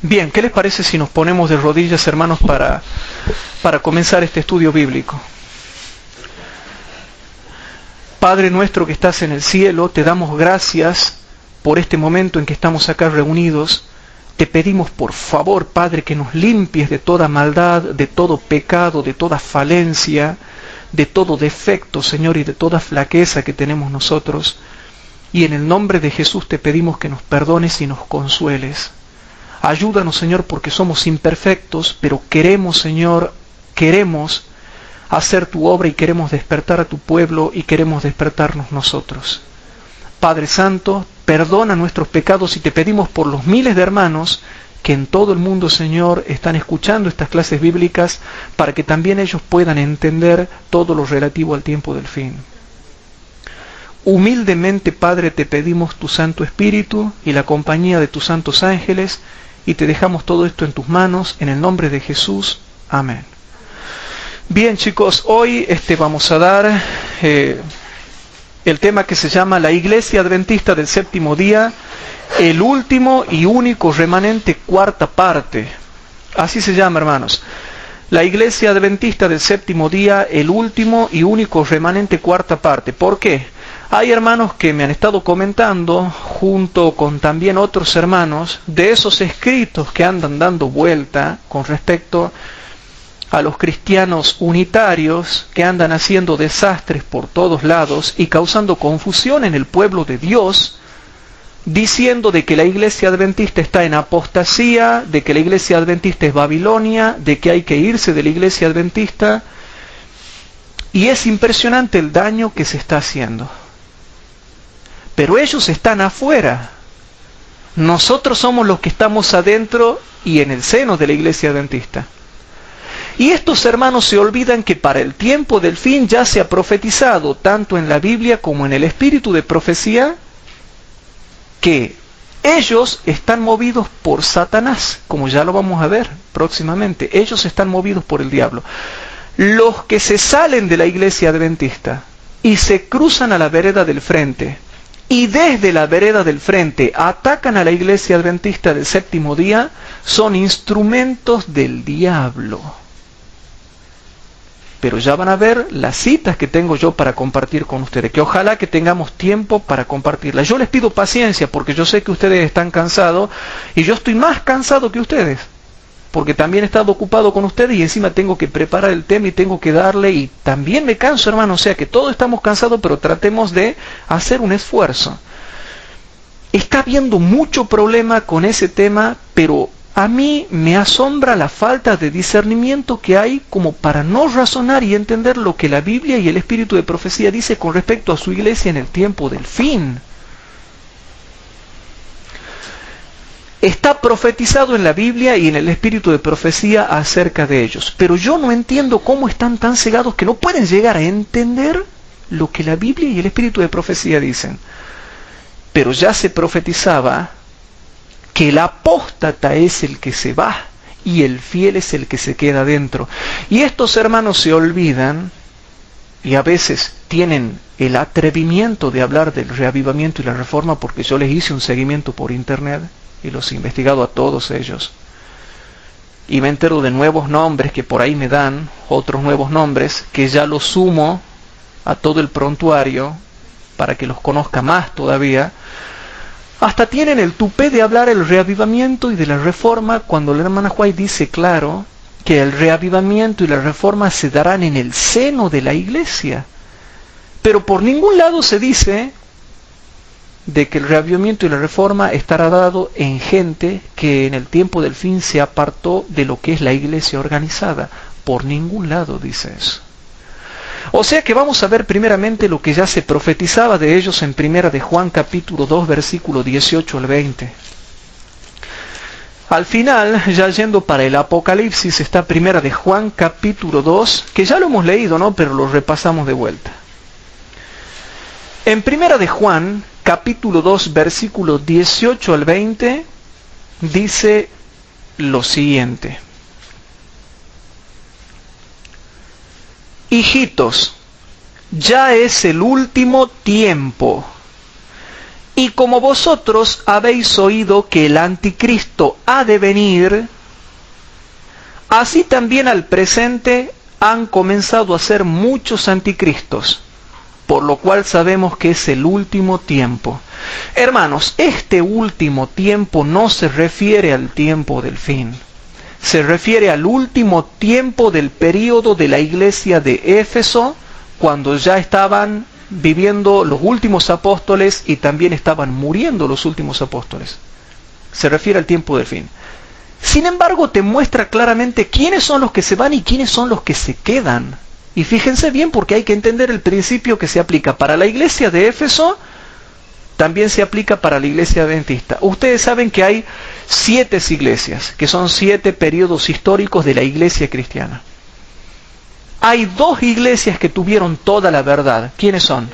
Bien, ¿qué les parece si nos ponemos de rodillas, hermanos, para comenzar este estudio bíblico? Padre nuestro que estás en el cielo, te damos gracias por este momento en que estamos acá reunidos. Te pedimos por favor, Padre, que nos limpies de toda maldad, de todo pecado, de toda falencia, de todo defecto, Señor, y de toda flaqueza que tenemos nosotros. Y en el nombre de Jesús te pedimos que nos perdones y nos consueles. Ayúdanos, Señor, porque somos imperfectos, pero queremos, Señor, queremos hacer tu obra y queremos despertar a tu pueblo y queremos despertarnos nosotros. Padre Santo, perdona nuestros pecados y te pedimos por los miles de hermanos que en todo el mundo, Señor, están escuchando estas clases bíblicas para que también ellos puedan entender todo lo relativo al tiempo del fin. Humildemente, Padre, te pedimos tu Santo Espíritu y la compañía de tus santos ángeles y te dejamos todo esto en tus manos, en el nombre de Jesús. Amén. Bien, chicos, hoy vamos a dar el tema que se llama la Iglesia Adventista del Séptimo Día, el último y único remanente, cuarta parte. Así se llama, hermanos. La Iglesia Adventista del Séptimo Día, el último y único remanente, cuarta parte. ¿Por qué? Hay hermanos que me han estado comentando, junto con también otros hermanos, de esos escritos que andan dando vuelta con respecto a los cristianos unitarios que andan haciendo desastres por todos lados y causando confusión en el pueblo de Dios, diciendo de que la Iglesia Adventista está en apostasía, de que la Iglesia Adventista es Babilonia, de que hay que irse de la Iglesia Adventista. Y es impresionante el daño que se está haciendo. Pero ellos están afuera. Nosotros somos los que estamos adentro y en el seno de la Iglesia Adventista. Y estos hermanos se olvidan que para el tiempo del fin ya se ha profetizado, tanto en la Biblia como en el espíritu de profecía, que ellos están movidos por Satanás, como ya lo vamos a ver próximamente. Ellos están movidos por el diablo. Los que se salen de la Iglesia Adventista y se cruzan a la vereda del frente, y desde la vereda del frente atacan a la Iglesia Adventista del Séptimo Día, son instrumentos del diablo. Pero ya van a ver las citas que tengo yo para compartir con ustedes, que ojalá que tengamos tiempo para compartirlas. Yo les pido paciencia porque yo sé que ustedes están cansados y yo estoy más cansado que ustedes, porque también he estado ocupado con ustedes y encima tengo que preparar el tema y tengo que darle, y también me canso, hermano. O sea que todos estamos cansados, pero tratemos de hacer un esfuerzo. Está habiendo mucho problema con ese tema, pero a mí me asombra la falta de discernimiento que hay como para no razonar y entender lo que la Biblia y el espíritu de profecía dice con respecto a su iglesia en el tiempo del fin. Está profetizado en la Biblia y en el espíritu de profecía acerca de ellos. Pero yo no entiendo cómo están tan cegados que no pueden llegar a entender lo que la Biblia y el espíritu de profecía dicen. Pero ya se profetizaba que el apóstata es el que se va y el fiel es el que se queda dentro. Y estos hermanos se olvidan y a veces tienen el atrevimiento de hablar del reavivamiento y la reforma, porque yo les hice un seguimiento por internet y los he investigado a todos ellos. Y me entero de nuevos nombres que por ahí me dan, otros nuevos nombres, que ya los sumo a todo el prontuario para que los conozca más todavía. Hasta tienen el tupé de hablar el reavivamiento y de la reforma, cuando la hermana White dice claro que el reavivamiento y la reforma se darán en el seno de la iglesia. Pero por ningún lado se dice de que el reavivamiento y la reforma estará dado en gente que en el tiempo del fin se apartó de lo que es la iglesia organizada. Por ningún lado dice eso. O sea que vamos a ver primeramente lo que ya se profetizaba de ellos en Primera de Juan capítulo 2 versículo 18 al 20. Al final, ya yendo para el Apocalipsis, está Primera de Juan capítulo 2, que ya lo hemos leído, ¿no? Pero lo repasamos de vuelta. En Primera de Juan capítulo 2 versículo 18 al 20 dice lo siguiente: Hijitos, ya es el último tiempo. Y como vosotros habéis oído que el anticristo ha de venir, así también al presente han comenzado a ser muchos anticristos, por lo cual sabemos que es el último tiempo. Hermanos, este último tiempo no se refiere al tiempo del fin. Se refiere al último tiempo del período de la iglesia de Éfeso, cuando ya estaban viviendo los últimos apóstoles y también estaban muriendo los últimos apóstoles. Se refiere al tiempo del fin. Sin embargo, te muestra claramente quiénes son los que se van y quiénes son los que se quedan. Y fíjense bien, porque hay que entender el principio que se aplica para la iglesia de Éfeso, también se aplica para la iglesia adventista. Ustedes saben que hay 7 iglesias, que son 7 periodos históricos de la iglesia cristiana. Hay 2 iglesias que tuvieron toda la verdad. ¿Quiénes son?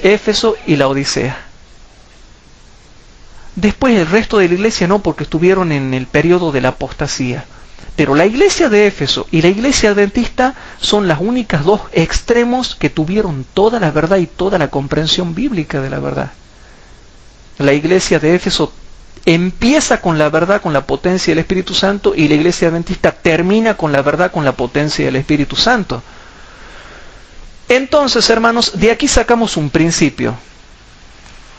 Éfeso y la Odisea. Después el resto de la iglesia no, porque estuvieron en el periodo de la apostasía. Pero la iglesia de Éfeso y la iglesia adventista son las únicas 2 extremos que tuvieron toda la verdad y toda la comprensión bíblica de la verdad. La iglesia de Éfeso empieza con la verdad, con la potencia del Espíritu Santo, y la iglesia adventista termina con la verdad, con la potencia del Espíritu Santo. Entonces, hermanos, de aquí sacamos un principio.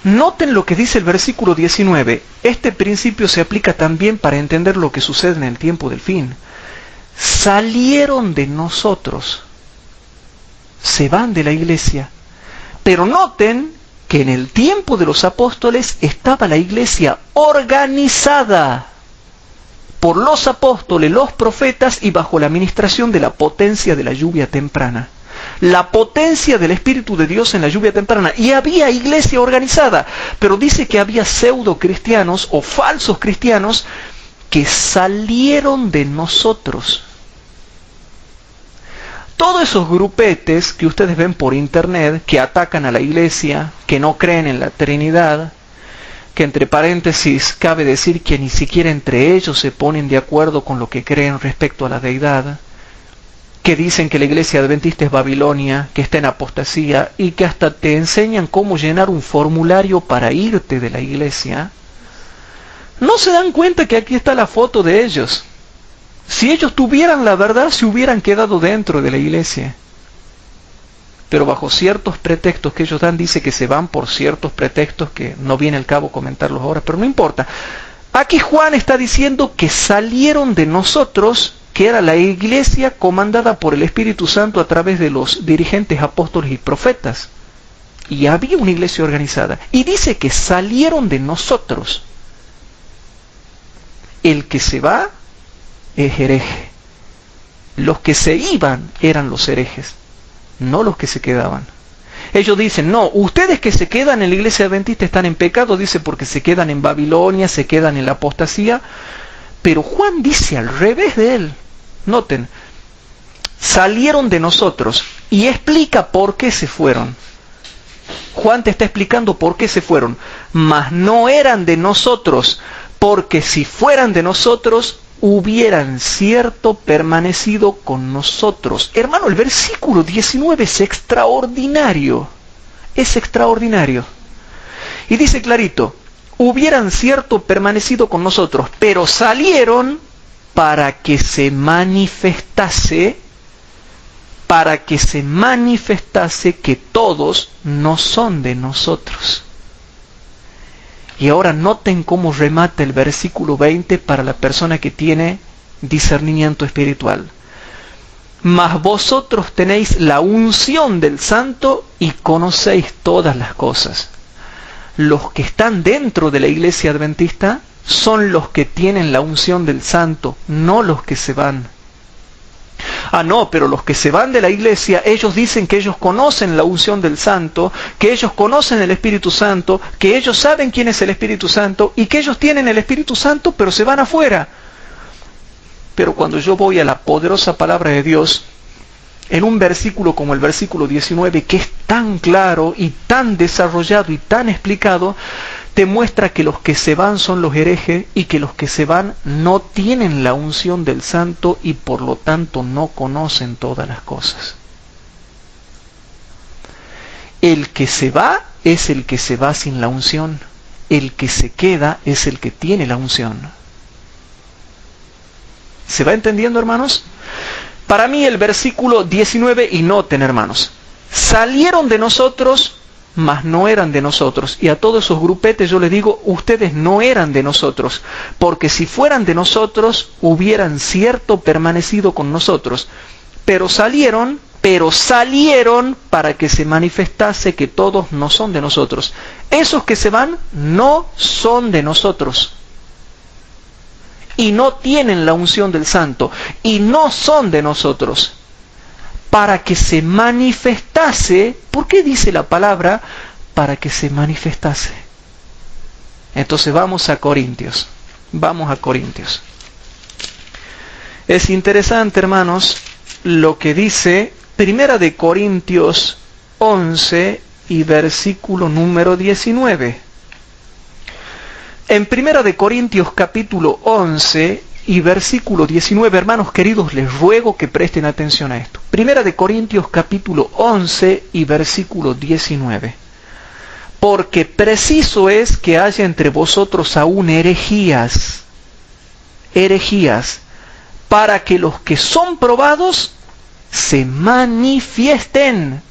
Noten lo que dice el versículo 19. Este principio se aplica también para entender lo que sucede en el tiempo del fin. Salieron de nosotros, se van de la iglesia. Pero noten que en el tiempo de los apóstoles estaba la iglesia organizada por los apóstoles, los profetas, y bajo la administración de la potencia de la lluvia temprana. La potencia del Espíritu de Dios en la lluvia temprana. Y había iglesia organizada, pero dice que había pseudo cristianos o falsos cristianos que salieron de nosotros. Todos esos grupetes que ustedes ven por internet, que atacan a la iglesia, que no creen en la Trinidad, que entre paréntesis cabe decir que ni siquiera entre ellos se ponen de acuerdo con lo que creen respecto a la deidad, que dicen que la iglesia adventista es Babilonia, que está en apostasía, y que hasta te enseñan cómo llenar un formulario para irte de la iglesia, no se dan cuenta que aquí está la foto de ellos. Si ellos tuvieran la verdad, se hubieran quedado dentro de la iglesia. Pero bajo ciertos pretextos que ellos dan, dice que se van por ciertos pretextos que no viene al cabo comentarlos ahora, pero no importa. Aquí Juan está diciendo que salieron de nosotros, que era la iglesia comandada por el Espíritu Santo a través de los dirigentes apóstoles y profetas. Y había una iglesia organizada. Y dice que salieron de nosotros. El que se va es hereje. Los que se iban eran los herejes, no los que se quedaban. Ellos dicen, no, ustedes que se quedan en la iglesia adventista están en pecado, dice, porque se quedan en Babilonia, se quedan en la apostasía. Pero Juan dice al revés de él. Noten, salieron de nosotros, y explica por qué se fueron. Juan te está explicando por qué se fueron. Mas no eran de nosotros, porque si fueran de nosotros, hubieran cierto permanecido con nosotros. Hermano, el versículo 19 es extraordinario. Es extraordinario. Y dice clarito, hubieran cierto permanecido con nosotros, pero salieron para que se manifestase que todos no son de nosotros. Y ahora noten cómo remata el versículo 20 para la persona que tiene discernimiento espiritual. Mas vosotros tenéis la unción del Santo y conocéis todas las cosas. Los que están dentro de la iglesia adventista son los que tienen la unción del Santo, no los que se van. Ah, no, pero los que se van de la iglesia, ellos dicen que ellos conocen la unción del Santo, que ellos conocen el Espíritu Santo, que ellos saben quién es el Espíritu Santo y que ellos tienen el Espíritu Santo, pero se van afuera. Pero cuando yo voy a la poderosa palabra de Dios, en un versículo como el versículo 19, que es tan claro y tan desarrollado y tan explicado, te muestra que los que se van son los herejes y que los que se van no tienen la unción del Santo y por lo tanto no conocen todas las cosas. El que se va es el que se va sin la unción. El que se queda es el que tiene la unción. ¿Se va entendiendo, hermanos? Para mí el versículo 19, y noten, hermanos, salieron de nosotros, mas no eran de nosotros. Y a todos esos grupetes yo les digo, ustedes no eran de nosotros, porque si fueran de nosotros, hubieran cierto permanecido con nosotros. Pero salieron para que se manifestase que todos no son de nosotros. Esos que se van no son de nosotros. Y no tienen la unción del Santo. Y no son de nosotros. Para que se manifestase. ¿Por qué dice la palabra? Para que se manifestase. Entonces vamos a Corintios. Vamos a Corintios. Es interesante, hermanos, lo que dice Primera de Corintios 11 y versículo número 19. En Primera de Corintios capítulo 11 y versículo 19, hermanos queridos, les ruego que presten atención a esto. Primera de Corintios capítulo 11 y versículo 19. Porque preciso es que haya entre vosotros aún herejías, para que los que son probados se manifiesten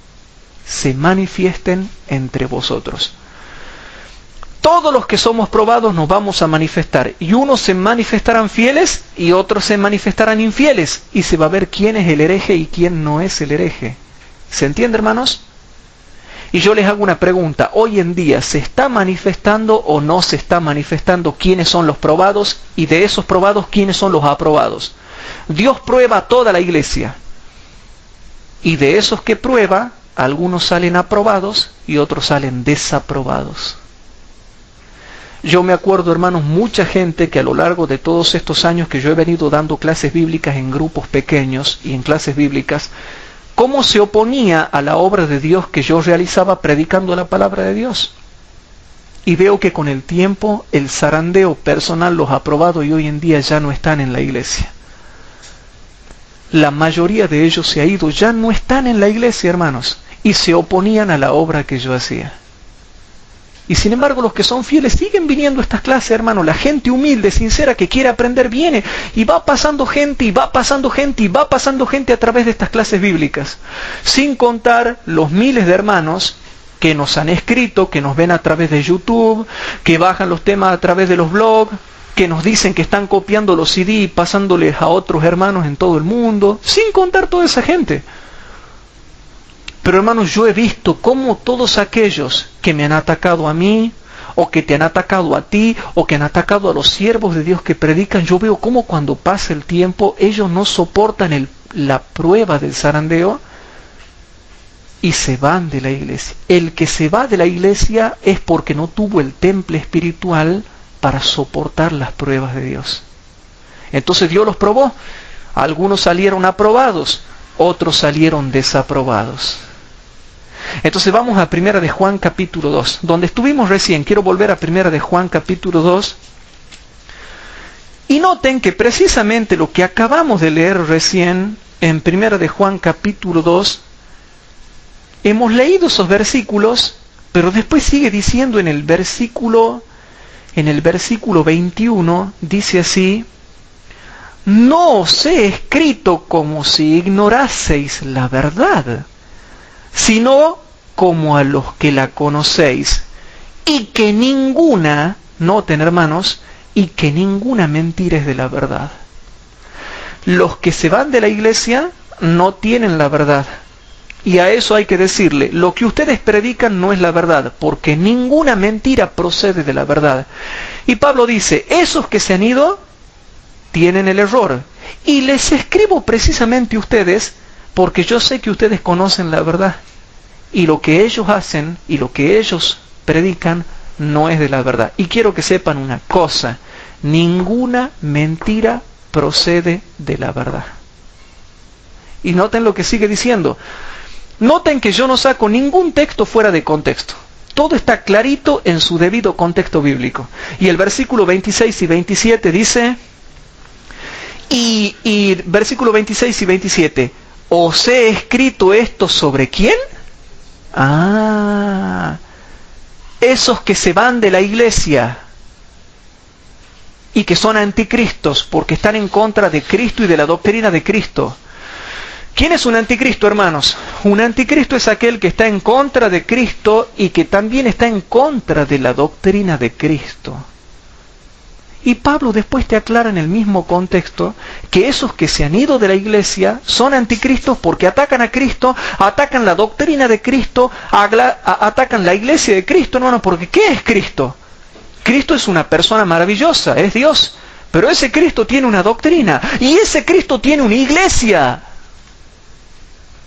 entre vosotros. Todos los que somos probados nos vamos a manifestar, y unos se manifestarán fieles y otros se manifestarán infieles, y se va a ver quién es el hereje y quién no es el hereje. ¿Se entiende, hermanos? Y yo les hago una pregunta, hoy en día, ¿se está manifestando o no se está manifestando quiénes son los probados, y de esos probados quiénes son los aprobados? Dios prueba a toda la iglesia, y de esos que prueba, algunos salen aprobados y otros salen desaprobados. Yo me acuerdo, hermanos, mucha gente que a lo largo de todos estos años que yo he venido dando clases bíblicas en grupos pequeños y en clases bíblicas, cómo se oponía a la obra de Dios que yo realizaba predicando la palabra de Dios. Y veo que con el tiempo el zarandeo personal los ha probado y hoy en día ya no están en la iglesia. La mayoría de ellos se ha ido, ya no están en la iglesia, hermanos, y se oponían a la obra que yo hacía. Y sin embargo los que son fieles siguen viniendo a estas clases, hermanos. La gente humilde, sincera, que quiere aprender, viene, y va pasando gente, y va pasando gente, y va pasando gente a través de estas clases bíblicas. Sin contar los miles de hermanos que nos han escrito, que nos ven a través de YouTube, que bajan los temas a través de los blogs, que nos dicen que están copiando los CD y pasándoles a otros hermanos en todo el mundo, sin contar toda esa gente. Pero hermanos, yo he visto cómo todos aquellos que me han atacado a mí, o que te han atacado a ti, o que han atacado a los siervos de Dios que predican, yo veo cómo cuando pasa el tiempo, ellos no soportan la prueba del zarandeo y se van de la iglesia. El que se va de la iglesia es porque no tuvo el temple espiritual para soportar las pruebas de Dios. Entonces Dios los probó. Algunos salieron aprobados, otros salieron desaprobados. Entonces vamos a Primera de Juan capítulo 2, donde estuvimos recién. Quiero volver a Primera de Juan capítulo 2. Y noten que precisamente lo que acabamos de leer recién en Primera de Juan capítulo 2, hemos leído esos versículos, pero después sigue diciendo en el versículo 21, dice así: no os he escrito como si ignoraseis la verdad, sino como a los que la conocéis, y que ninguna, noten hermanos, y que ninguna mentira es de la verdad. Los que se van de la iglesia no tienen la verdad, y a eso hay que decirle, lo que ustedes predican no es la verdad, porque ninguna mentira procede de la verdad. Y Pablo dice, esos que se han ido tienen el error, y les escribo precisamente a ustedes, porque yo sé que ustedes conocen la verdad, y lo que ellos hacen y lo que ellos predican no es de la verdad. Y quiero que sepan una cosa, ninguna mentira procede de la verdad. Y noten lo que sigue diciendo. Noten que yo no saco ningún texto fuera de contexto. Todo está clarito en su debido contexto bíblico. Y el versículo 26 y 27 dice, y versículo 26 y 27, ¿os he escrito esto sobre quién? esos que se van de la iglesia y que son anticristos porque están en contra de Cristo y de la doctrina de Cristo. ¿Quién es un anticristo, hermanos? Un anticristo es aquel que está en contra de Cristo y que también está en contra de la doctrina de Cristo. Y Pablo después te aclara en el mismo contexto que esos que se han ido de la iglesia son anticristos porque atacan a Cristo, atacan la doctrina de Cristo, atacan la iglesia de Cristo, hermano, porque ¿qué es Cristo? Cristo es una persona maravillosa, es Dios, pero ese Cristo tiene una doctrina y ese Cristo tiene una iglesia.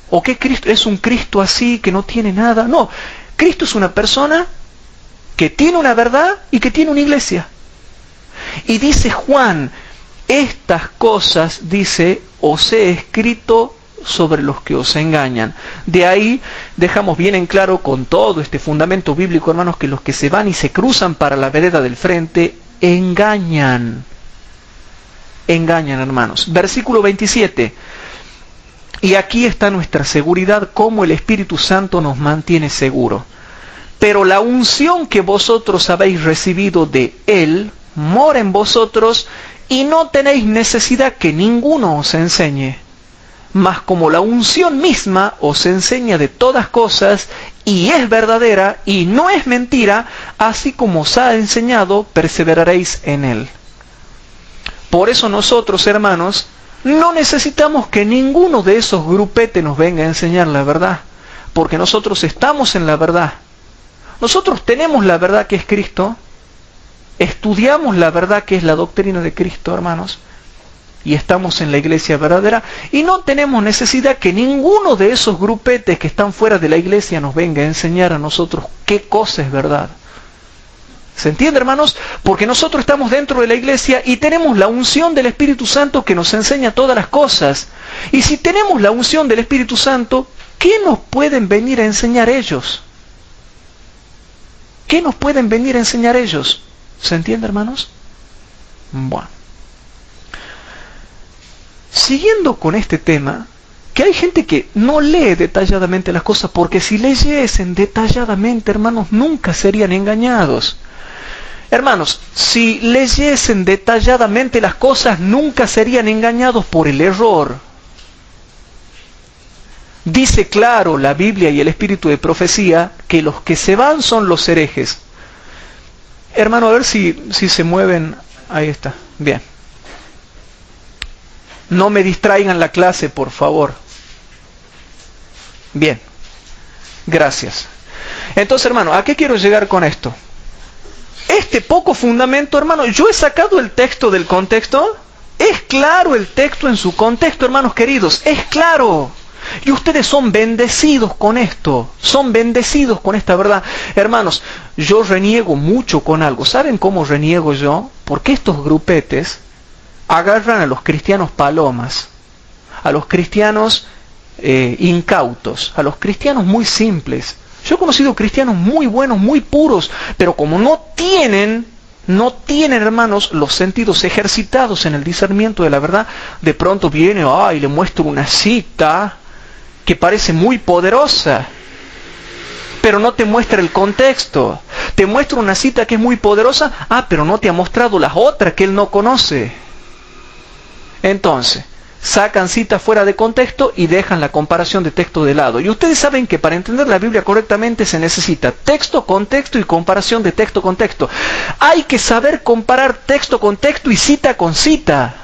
¿O qué Cristo? ¿Es un Cristo así que no tiene nada? No, Cristo es una persona que tiene una verdad y que tiene una iglesia. Y dice Juan, estas cosas, dice, os he escrito sobre los que os engañan. De ahí dejamos bien en claro con todo este fundamento bíblico, hermanos, que los que se van y se cruzan para la vereda del frente, engañan. Engañan, hermanos. Versículo 27. Y aquí está nuestra seguridad, cómo el Espíritu Santo nos mantiene seguro. Pero la unción que vosotros habéis recibido de Él mora en vosotros y no tenéis necesidad que ninguno os enseñe. Mas como la unción misma os enseña de todas cosas y es verdadera y no es mentira, así como os ha enseñado, perseveraréis en Él. Por eso nosotros, hermanos, no necesitamos que ninguno de esos grupetes nos venga a enseñar la verdad, porque nosotros estamos en la verdad. Nosotros tenemos la verdad que es Cristo, estudiamos la verdad que es la doctrina de Cristo, hermanos, y estamos en la iglesia verdadera, y no tenemos necesidad que ninguno de esos grupetes que están fuera de la iglesia nos venga a enseñar a nosotros qué cosa es verdad. ¿Se entiende, hermanos? Porque nosotros estamos dentro de la iglesia y tenemos la unción del Espíritu Santo que nos enseña todas las cosas. Y si tenemos la unción del Espíritu Santo, ¿qué nos pueden venir a enseñar ellos? ¿Qué nos pueden venir a enseñar ellos? ¿Se entiende, hermanos? Bueno. Siguiendo con este tema, que hay gente que no lee detalladamente las cosas, porque si leyesen detalladamente, hermanos, nunca serían engañados. Hermanos, si leyesen detalladamente las cosas, nunca serían engañados por el error. Dice claro la Biblia y el espíritu de profecía que los que se van son los herejes. Hermano, a ver si se mueven. Ahí está. Bien. No me distraigan la clase, por favor. Bien. Gracias. Entonces, hermano, ¿a qué quiero llegar con esto? Este poco fundamento, hermano, yo he sacado el texto del contexto. Es claro el texto en su contexto, hermanos queridos. Es claro. Y ustedes son bendecidos con esto. Son bendecidos con esta verdad. Hermanos, yo reniego mucho con algo. ¿Saben cómo reniego yo? Porque estos grupetes agarran a los cristianos palomas, a los cristianos incautos, a los cristianos muy simples. Yo he conocido cristianos muy buenos, muy puros, pero como no tienen, hermanos, los sentidos ejercitados en el discernimiento de la verdad, de pronto viene, y le muestro una cita que parece muy poderosa, pero no te muestra el contexto. Te muestra una cita que es muy poderosa, pero no te ha mostrado las otras que él no conoce. Entonces, sacan citas fuera de contexto y dejan la comparación de texto de lado. Y ustedes saben que para entender la Biblia correctamente se necesita texto, contexto y comparación de texto con texto. Hay que saber comparar texto con texto y cita con cita.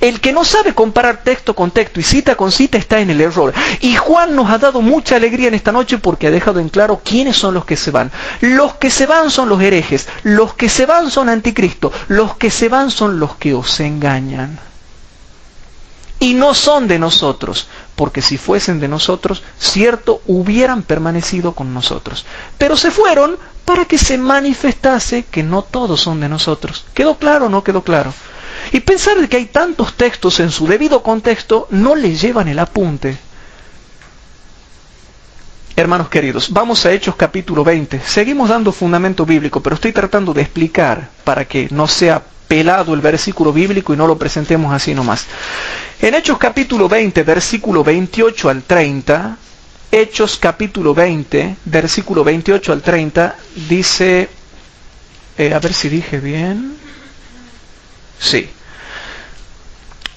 El que no sabe comparar texto con texto y cita con cita está en el error. Y Juan nos ha dado mucha alegría en esta noche porque ha dejado en claro quiénes son los que se van. Los que se van son los herejes, los que se van son anticristo, los que se van son los que os engañan. Y no son de nosotros, porque si fuesen de nosotros, cierto, hubieran permanecido con nosotros. Pero se fueron para que se manifestase que no todos son de nosotros. ¿Quedó claro o no quedó claro? Y pensar de que hay tantos textos en su debido contexto, no le llevan el apunte. Hermanos queridos, vamos a Hechos capítulo 20. Seguimos dando fundamento bíblico, pero estoy tratando de explicar para que no sea pelado el versículo bíblico y no lo presentemos así nomás. En Hechos capítulo 20, versículo 28 al 30, Hechos capítulo 20, versículo 28 al 30, dice, a ver si dije bien, sí.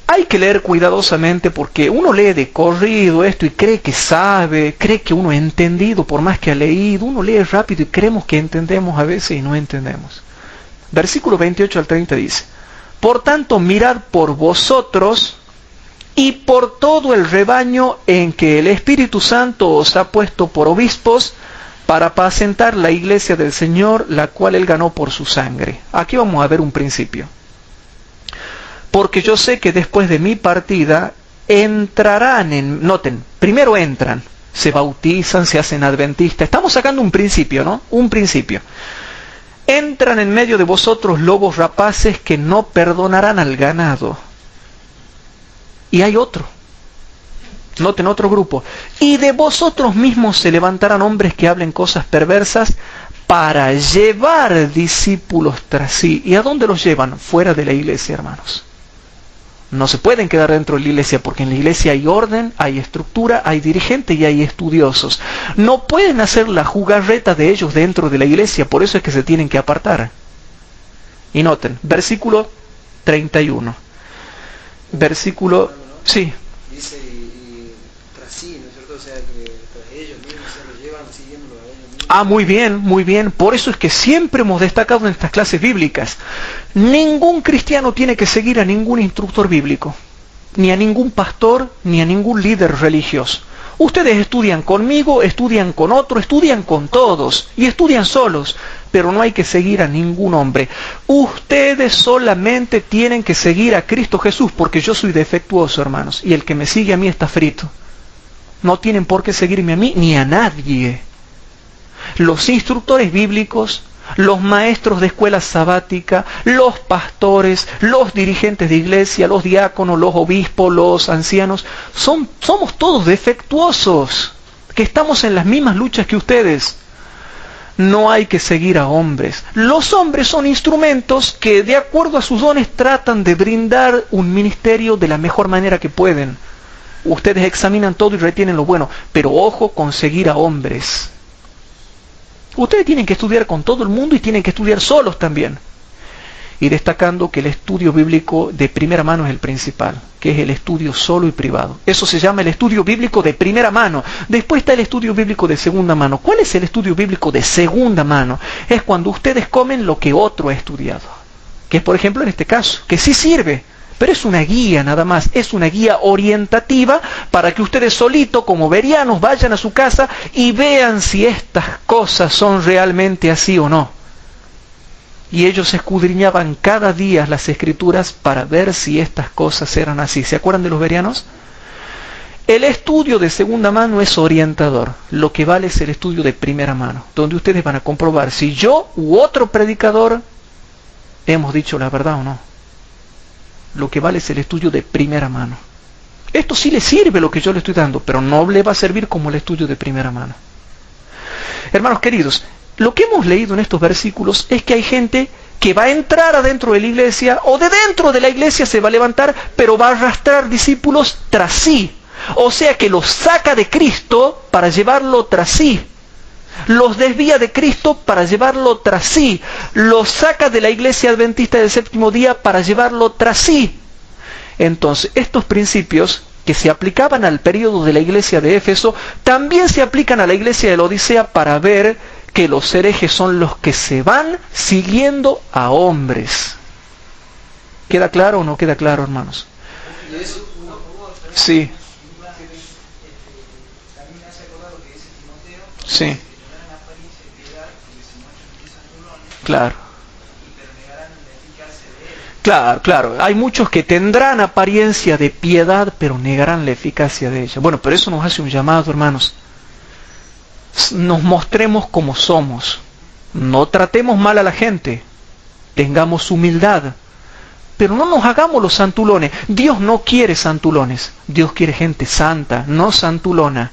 Hay que leer cuidadosamente porque uno lee de corrido esto y cree que sabe, cree que uno ha entendido por más que ha leído, uno lee rápido y creemos que entendemos a veces y no entendemos. Versículo 28 al 30 dice, por tanto mirad por vosotros y por todo el rebaño en que el Espíritu Santo os ha puesto por obispos para apacentar la iglesia del Señor, la cual Él ganó por su sangre. Aquí vamos a ver un principio. Porque yo sé que después de mi partida entrarán en... Noten, primero entran, se bautizan, se hacen adventistas. Estamos sacando un principio, ¿no? Un principio. Entran en medio de vosotros lobos rapaces que no perdonarán al ganado. Y hay otro. Noten otro grupo. Y de vosotros mismos se levantarán hombres que hablen cosas perversas para llevar discípulos tras sí. ¿Y a dónde los llevan? Fuera de la iglesia, hermanos. No se pueden quedar dentro de la iglesia porque en la iglesia hay orden, hay estructura, hay dirigentes y hay estudiosos. No pueden hacer la jugarreta de ellos dentro de la iglesia, por eso es que se tienen que apartar. Y noten, versículo 31. Versículo... Sí. Dice y tras sí, ¿no es cierto? O sea, que tras ellos mismos se los llevan siguiéndolo a ellos mismos. Ah, muy bien, muy bien. Por eso es que siempre hemos destacado en estas clases bíblicas. Ningún cristiano tiene que seguir a ningún instructor bíblico, ni a ningún pastor, ni a ningún líder religioso. Ustedes estudian conmigo, estudian con otro, estudian con todos y estudian solos, pero no hay que seguir a ningún hombre. Ustedes solamente tienen que seguir a Cristo Jesús, porque yo soy defectuoso, hermanos, y el que me sigue a mí está frito. No tienen por qué seguirme a mí ni a nadie. Los instructores bíblicos, los maestros de escuela sabática, los pastores, los dirigentes de iglesia, los diáconos, los obispos, los ancianos, somos todos defectuosos, que estamos en las mismas luchas que ustedes. No hay que seguir a hombres. Los hombres son instrumentos que de acuerdo a sus dones tratan de brindar un ministerio de la mejor manera que pueden. Ustedes examinan todo y retienen lo bueno, pero ojo con seguir a hombres. Ustedes tienen que estudiar con todo el mundo y tienen que estudiar solos también. Y destacando que el estudio bíblico de primera mano es el principal, que es el estudio solo y privado. Eso se llama el estudio bíblico de primera mano. Después está el estudio bíblico de segunda mano. ¿Cuál es el estudio bíblico de segunda mano? Es cuando ustedes comen lo que otro ha estudiado. Que es, por ejemplo, en este caso, que sí sirve, pero es una guía nada más, es una guía orientativa para que ustedes solitos, como verianos, vayan a su casa y vean si estas cosas son realmente así o no. Y ellos escudriñaban cada día las escrituras para ver si estas cosas eran así. ¿Se acuerdan de los verianos? El estudio de segunda mano es orientador. Lo que vale es el estudio de primera mano, donde ustedes van a comprobar si yo u otro predicador hemos dicho la verdad o no. Lo que vale es el estudio de primera mano. Esto sí le sirve lo que yo le estoy dando, pero no le va a servir como el estudio de primera mano. Hermanos queridos, lo que hemos leído en estos versículos es que hay gente que va a entrar adentro de la iglesia, o de dentro de la iglesia se va a levantar, pero va a arrastrar discípulos tras sí. O sea que los saca de Cristo para llevarlo tras sí. Los desvía de Cristo para llevarlo tras sí. Los saca de la iglesia adventista del séptimo día para llevarlo tras sí. Entonces, estos principios que se aplicaban al periodo de la iglesia de Éfeso, también se aplican a la iglesia de la Odisea para ver que los herejes son los que se van siguiendo a hombres. ¿Queda claro o no queda claro, hermanos? Sí. Sí. Claro. Claro. Hay muchos que tendrán apariencia de piedad, pero negarán la eficacia de ella. Bueno, pero eso nos hace un llamado, hermanos. Nos mostremos como somos. No tratemos mal a la gente. Tengamos humildad. Pero no nos hagamos los santulones. Dios no quiere santulones. Dios quiere gente santa, no santulona.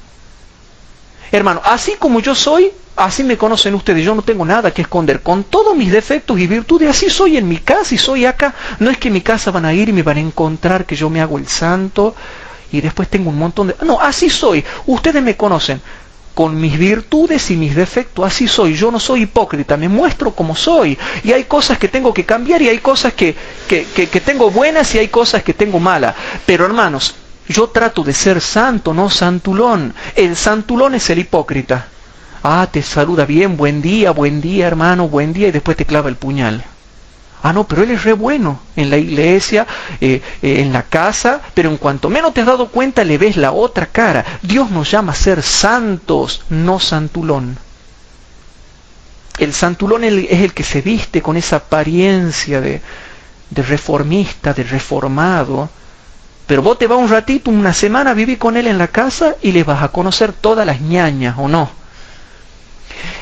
Hermano, así como yo soy, así me conocen ustedes. Yo no tengo nada que esconder. Con todos mis defectos y virtudes, así soy en mi casa y soy acá. No es que en mi casa van a ir y me van a encontrar que yo me hago el santo y después tengo un montón de... No, así soy. Ustedes me conocen. Con mis virtudes y mis defectos, así soy. Yo no soy hipócrita, me muestro como soy. Y hay cosas que tengo que cambiar y hay cosas que tengo buenas y hay cosas que tengo malas. Pero hermanos, yo trato de ser santo, no santulón. El santulón es el hipócrita. Ah, te saluda bien, buen día hermano, buen día, y después te clava el puñal. Ah, no, pero él es re bueno en la iglesia, en la casa, pero en cuanto menos te has dado cuenta le ves la otra cara. Dios nos llama a ser santos, no santulón. El santulón es el que se viste con esa apariencia de reformista, de reformado, pero vos te vas un ratito, una semana a vivir con él en la casa y le vas a conocer todas las ñañas, ¿o no?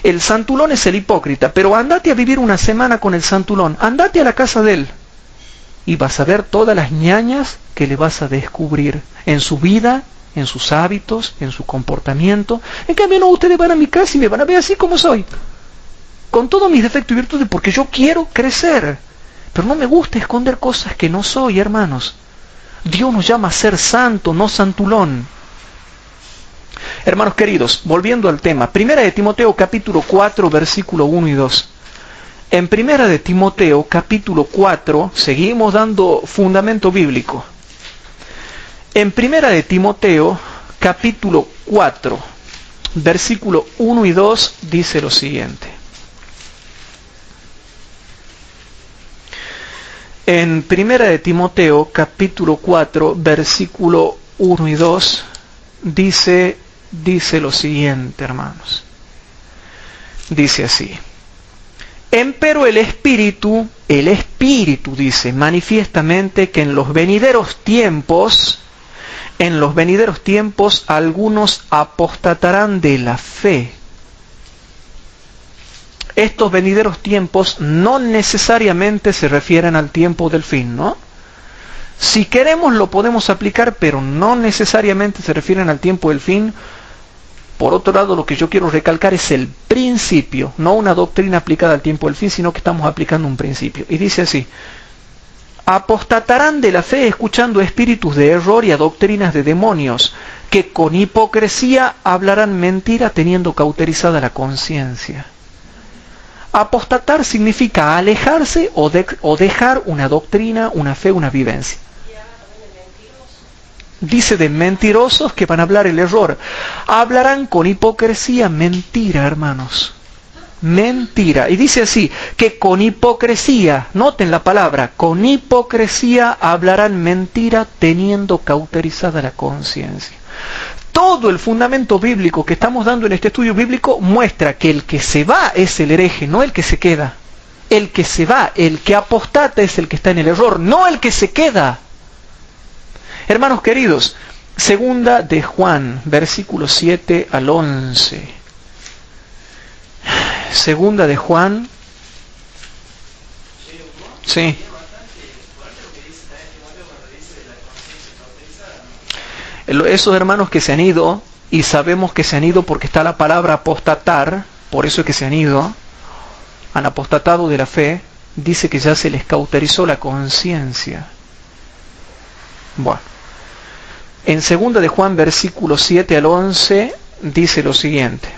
El santulón es el hipócrita, pero andate a vivir una semana con el santulón, andate a la casa de él y vas a ver todas las ñañas que le vas a descubrir en su vida, en sus hábitos, en su comportamiento. En cambio no, ustedes van a mi casa y me van a ver así como soy, con todos mis defectos y virtudes, porque yo quiero crecer, pero no me gusta esconder cosas que no soy, hermanos. Dios nos llama a ser santo, no santulón. Hermanos queridos, volviendo al tema, Primera de Timoteo capítulo 4, versículo 1 y 2. En Primera de Timoteo capítulo 4, seguimos dando fundamento bíblico. En Primera de Timoteo capítulo 4, versículo 1 y 2 dice lo siguiente. En Primera de Timoteo capítulo 4, versículo 1 y 2 dice lo siguiente, hermanos. Dice así: empero el Espíritu dice manifiestamente que en los venideros tiempos algunos apostatarán de la fe. Estos venideros tiempos no necesariamente se refieren al tiempo del fin, ¿no? Si queremos lo podemos aplicar, pero no necesariamente se refieren al tiempo del fin. Por otro lado, lo que yo quiero recalcar es el principio, no una doctrina aplicada al tiempo del fin, sino que estamos aplicando un principio. Y dice así: apostatarán de la fe escuchando espíritus de error y a doctrinas de demonios, que con hipocresía hablarán mentira teniendo cauterizada la conciencia. Apostatar significa alejarse o dejar una doctrina, una fe, una vivencia. Dice de mentirosos que van a hablar el error. Hablarán con hipocresía mentira, hermanos. Mentira. Y dice así, que con hipocresía, noten la palabra, con hipocresía hablarán mentira teniendo cauterizada la conciencia. Todo el fundamento bíblico que estamos dando en este estudio bíblico muestra que el que se va es el hereje, no el que se queda. El que se va, el que apostata es el que está en el error, no el que se queda. Hermanos queridos, segunda de Juan, versículos 7 al 11. Segunda de Juan. Sí. Esos hermanos que se han ido, y sabemos que se han ido porque está la palabra apostatar, por eso es que se han ido, han apostatado de la fe, dice que ya se les cauterizó la conciencia. Bueno, en 2 de Juan, versículos 7 al 11, dice lo siguiente: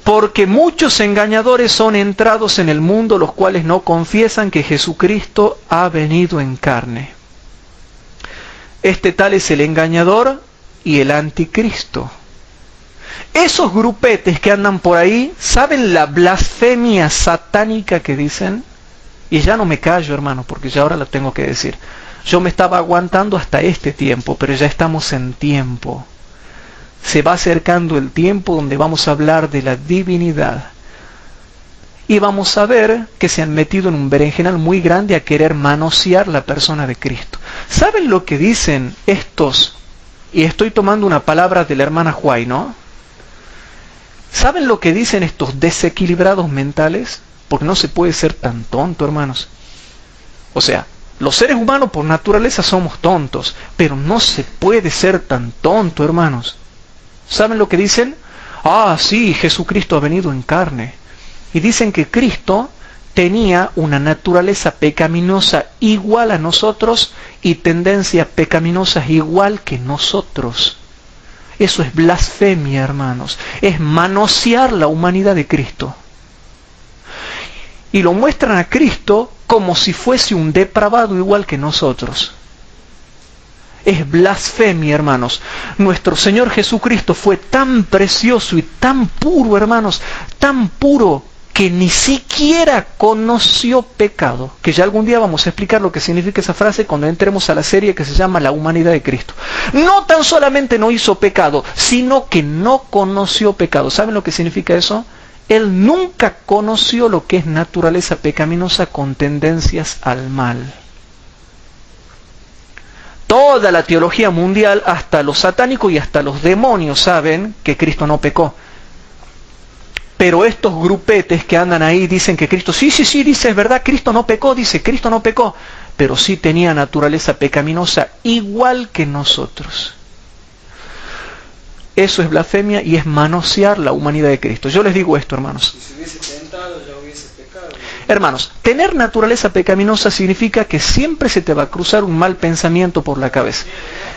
porque muchos engañadores son entrados en el mundo, los cuales no confiesan que Jesucristo ha venido en carne. Este tal es el engañador y el anticristo. Esos grupetes que andan por ahí, ¿saben la blasfemia satánica que dicen? Y ya no me callo, hermano, porque ya ahora lo tengo que decir. Yo me estaba aguantando hasta este tiempo, pero ya estamos en tiempo. Se va acercando el tiempo donde vamos a hablar de la divinidad. Y vamos a ver que se han metido en un berenjenal muy grande a querer manosear la persona de Cristo. ¿Saben lo que dicen estos? Y estoy tomando una palabra de la hermana Huay, ¿no? ¿Saben lo que dicen estos desequilibrados mentales? Porque no se puede ser tan tonto, hermanos. O sea, los seres humanos por naturaleza somos tontos, pero no se puede ser tan tonto, hermanos. ¿Saben lo que dicen? Ah, sí, Jesucristo ha venido en carne. Y dicen que Cristo tenía una naturaleza pecaminosa igual a nosotros y tendencias pecaminosas igual que nosotros. Eso es blasfemia, hermanos. Es manosear la humanidad de Cristo. Y lo muestran a Cristo como si fuese un depravado igual que nosotros. Es blasfemia, hermanos. Nuestro Señor Jesucristo fue tan precioso y tan puro, hermanos, tan puro, que ni siquiera conoció pecado. Que ya algún día vamos a explicar lo que significa esa frase cuando entremos a la serie que se llama La humanidad de Cristo. No tan solamente no hizo pecado, sino que no conoció pecado. ¿Saben lo que significa eso? Él nunca conoció lo que es naturaleza pecaminosa con tendencias al mal. Toda la teología mundial, hasta los satánicos y hasta los demonios saben que Cristo no pecó. Pero estos grupetes que andan ahí dicen que Cristo, sí, dice, es verdad, Cristo no pecó, dice, Cristo no pecó, pero sí tenía naturaleza pecaminosa igual que nosotros. Eso es blasfemia y es manosear la humanidad de Cristo. Yo les digo esto, hermanos. Si se hubiese tentado, ya hubiese pecado. Hermanos, tener naturaleza pecaminosa significa que siempre se te va a cruzar un mal pensamiento por la cabeza.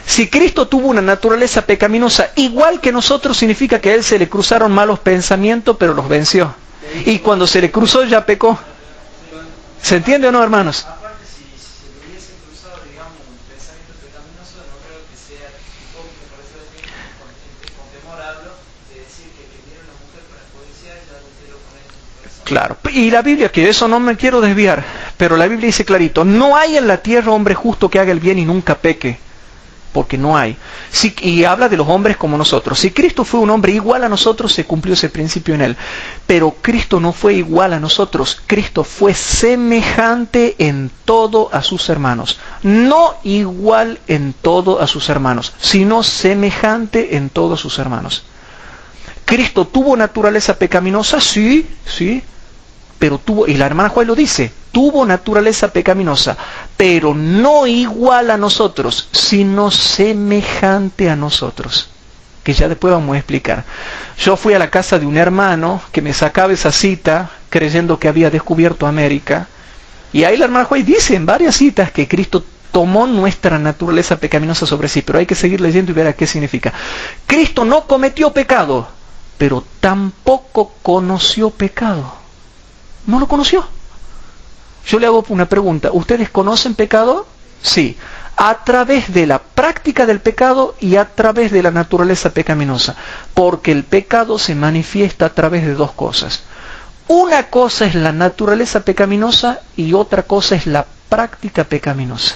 Si Cristo tuvo una naturaleza pecaminosa igual que nosotros, significa que a Él se le cruzaron malos pensamientos, pero los venció. Y cuando se le cruzó ya pecó. ¿Se entiende o no, hermanos? Aparte, si se le hubiese cruzado, digamos, un pensamiento pecaminoso, no creo que sea hipócrita, por eso decir, con temor hablo, de decir que viene una mujer para codiciar y ya adulteró con él en su corazón. Claro, y la Biblia, que eso no me quiero desviar, pero la Biblia dice clarito, no hay en la tierra hombre justo que haga el bien y nunca peque. Porque no hay. Y habla de los hombres como nosotros. Si Cristo fue un hombre igual a nosotros, se cumplió ese principio en Él. Pero Cristo no fue igual a nosotros. Cristo fue semejante en todo a sus hermanos. No igual en todo a sus hermanos, sino semejante en todos sus hermanos. ¿Cristo tuvo naturaleza pecaminosa? Sí. Pero tuvo, y la hermana Juan lo dice, tuvo naturaleza pecaminosa, pero no igual a nosotros, sino semejante a nosotros. Que ya después vamos a explicar. Yo fui a la casa de un hermano que me sacaba esa cita, creyendo que había descubierto América, y ahí la hermana Juan dice en varias citas que Cristo tomó nuestra naturaleza pecaminosa sobre sí, pero hay que seguir leyendo y ver a qué significa. Cristo no cometió pecado, pero tampoco conoció pecado. No lo conoció. Yo le hago una pregunta. ¿Ustedes conocen pecado? Sí. A través de la práctica del pecado y a través de la naturaleza pecaminosa. Porque el pecado se manifiesta a través de dos cosas. Una cosa es la naturaleza pecaminosa y otra cosa es la práctica pecaminosa.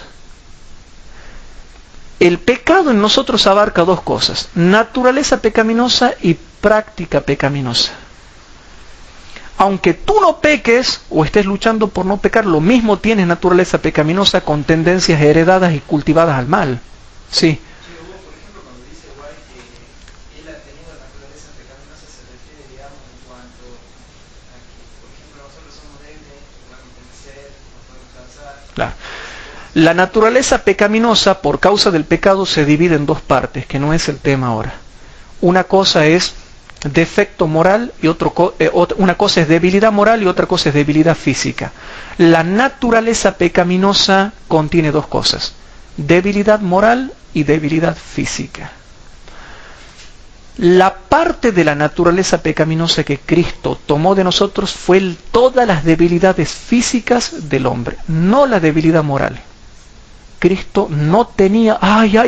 El pecado en nosotros abarca dos cosas. Naturaleza pecaminosa y práctica pecaminosa. Aunque tú no peques o estés luchando por no pecar, lo mismo tienes naturaleza pecaminosa con tendencias heredadas y cultivadas al mal. Sí. Sí, Hugo, por ejemplo, cuando dice White que él ha tenido naturaleza pecaminosa, se refiere, digamos, en cuanto a que, por ejemplo, nosotros somos débiles, podemos envejecer, nos podemos cansar. Claro. La naturaleza pecaminosa, por causa del pecado, se divide en dos partes, que no es el tema ahora. Una cosa es defecto moral y una cosa es debilidad moral y otra cosa es debilidad física. La naturaleza pecaminosa contiene dos cosas: debilidad moral y debilidad física. La parte de la naturaleza pecaminosa que Cristo tomó de nosotros fue todas las debilidades físicas del hombre, no la debilidad moral. Cristo no tenía,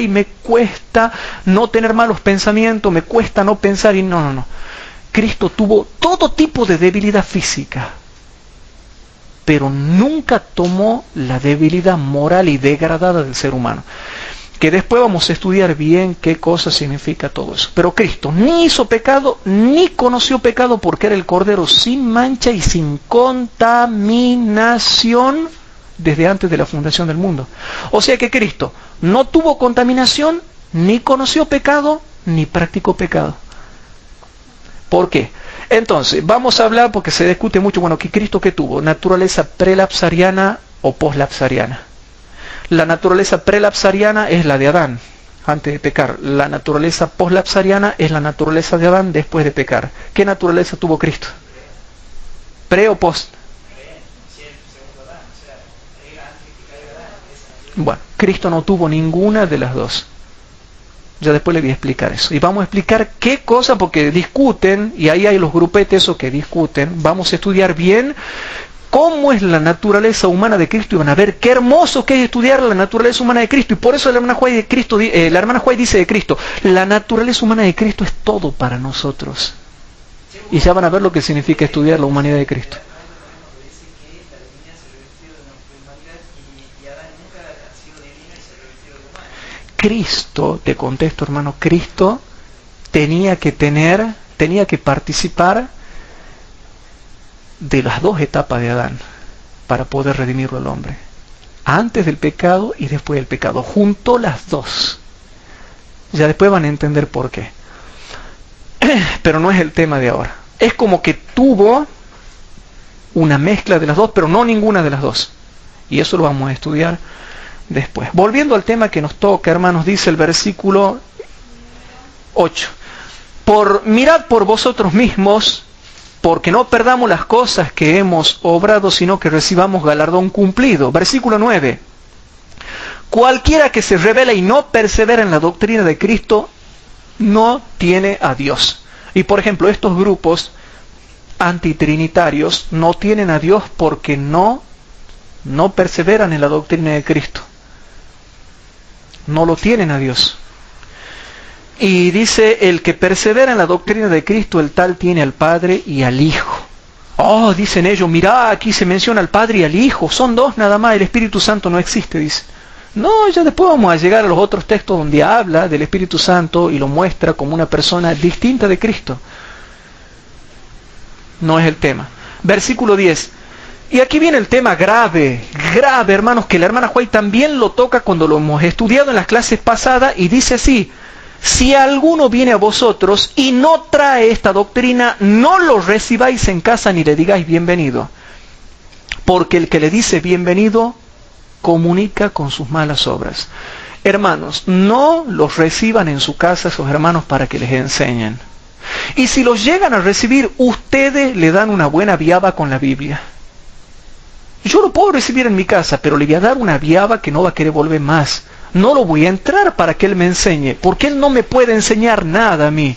me cuesta no tener malos pensamientos, me cuesta no pensar, y no. Cristo tuvo todo tipo de debilidad física, pero nunca tomó la debilidad moral y degradada del ser humano. Que después vamos a estudiar bien qué cosa significa todo eso. Pero Cristo ni hizo pecado, ni conoció pecado, porque era el Cordero sin mancha y sin contaminación desde antes de la fundación del mundo. O sea que Cristo no tuvo contaminación, ni conoció pecado, ni practicó pecado. ¿Por qué? Entonces, vamos a hablar, porque se discute mucho, que Cristo ¿qué tuvo? ¿Naturaleza prelapsariana o poslapsariana? La naturaleza prelapsariana es la de Adán, antes de pecar. La naturaleza poslapsariana es la naturaleza de Adán después de pecar. ¿Qué naturaleza tuvo Cristo? ¿Pre o post? Bueno, Cristo no tuvo ninguna de las dos. Ya después le voy a explicar eso. Y vamos a explicar qué cosa, porque discuten, y ahí hay los grupetes esos que discuten. Vamos a estudiar bien cómo es la naturaleza humana de Cristo, y van a ver qué hermoso que es estudiar la naturaleza humana de Cristo. Y por eso la hermana Juárez dice de Cristo, la naturaleza humana de Cristo es todo para nosotros. Y ya van a ver lo que significa estudiar la humanidad de Cristo. Cristo, te contesto hermano, Cristo tenía que participar de las dos etapas de Adán para poder redimirlo al hombre. Antes del pecado y después del pecado. Juntó las dos. Ya después van a entender por qué. Pero no es el tema de ahora. Es como que tuvo una mezcla de las dos, pero no ninguna de las dos. Y eso lo vamos a estudiar después. Volviendo al tema que nos toca, hermanos, dice el versículo 8. Mirad por vosotros mismos, porque no perdamos las cosas que hemos obrado, sino que recibamos galardón cumplido. Versículo 9. Cualquiera que se revela y no persevera en la doctrina de Cristo, no tiene a Dios. Y por ejemplo, estos grupos antitrinitarios no tienen a Dios porque no perseveran en la doctrina de Cristo. No lo tienen a Dios. Y dice, el que persevera en la doctrina de Cristo, el tal tiene al Padre y al Hijo. Oh, dicen ellos, mirá, aquí se menciona al Padre y al Hijo, son dos nada más, el Espíritu Santo no existe, dice. No, ya después vamos a llegar a los otros textos donde habla del Espíritu Santo y lo muestra como una persona distinta de Cristo. No es el tema. Versículo 10. Y aquí viene el tema grave, hermanos, que la hermana Juárez también lo toca cuando lo hemos estudiado en las clases pasadas, y dice así: si alguno viene a vosotros y no trae esta doctrina, no lo recibáis en casa ni le digáis bienvenido, porque el que le dice bienvenido comunica con sus malas obras. Hermanos, no los reciban en su casa esos hermanos para que les enseñen. Y si los llegan a recibir, ustedes le dan una buena viaba con la Biblia. Yo lo puedo recibir en mi casa, pero le voy a dar una viaba que no va a querer volver más. No lo voy a entrar para que él me enseñe, porque él no me puede enseñar nada a mí.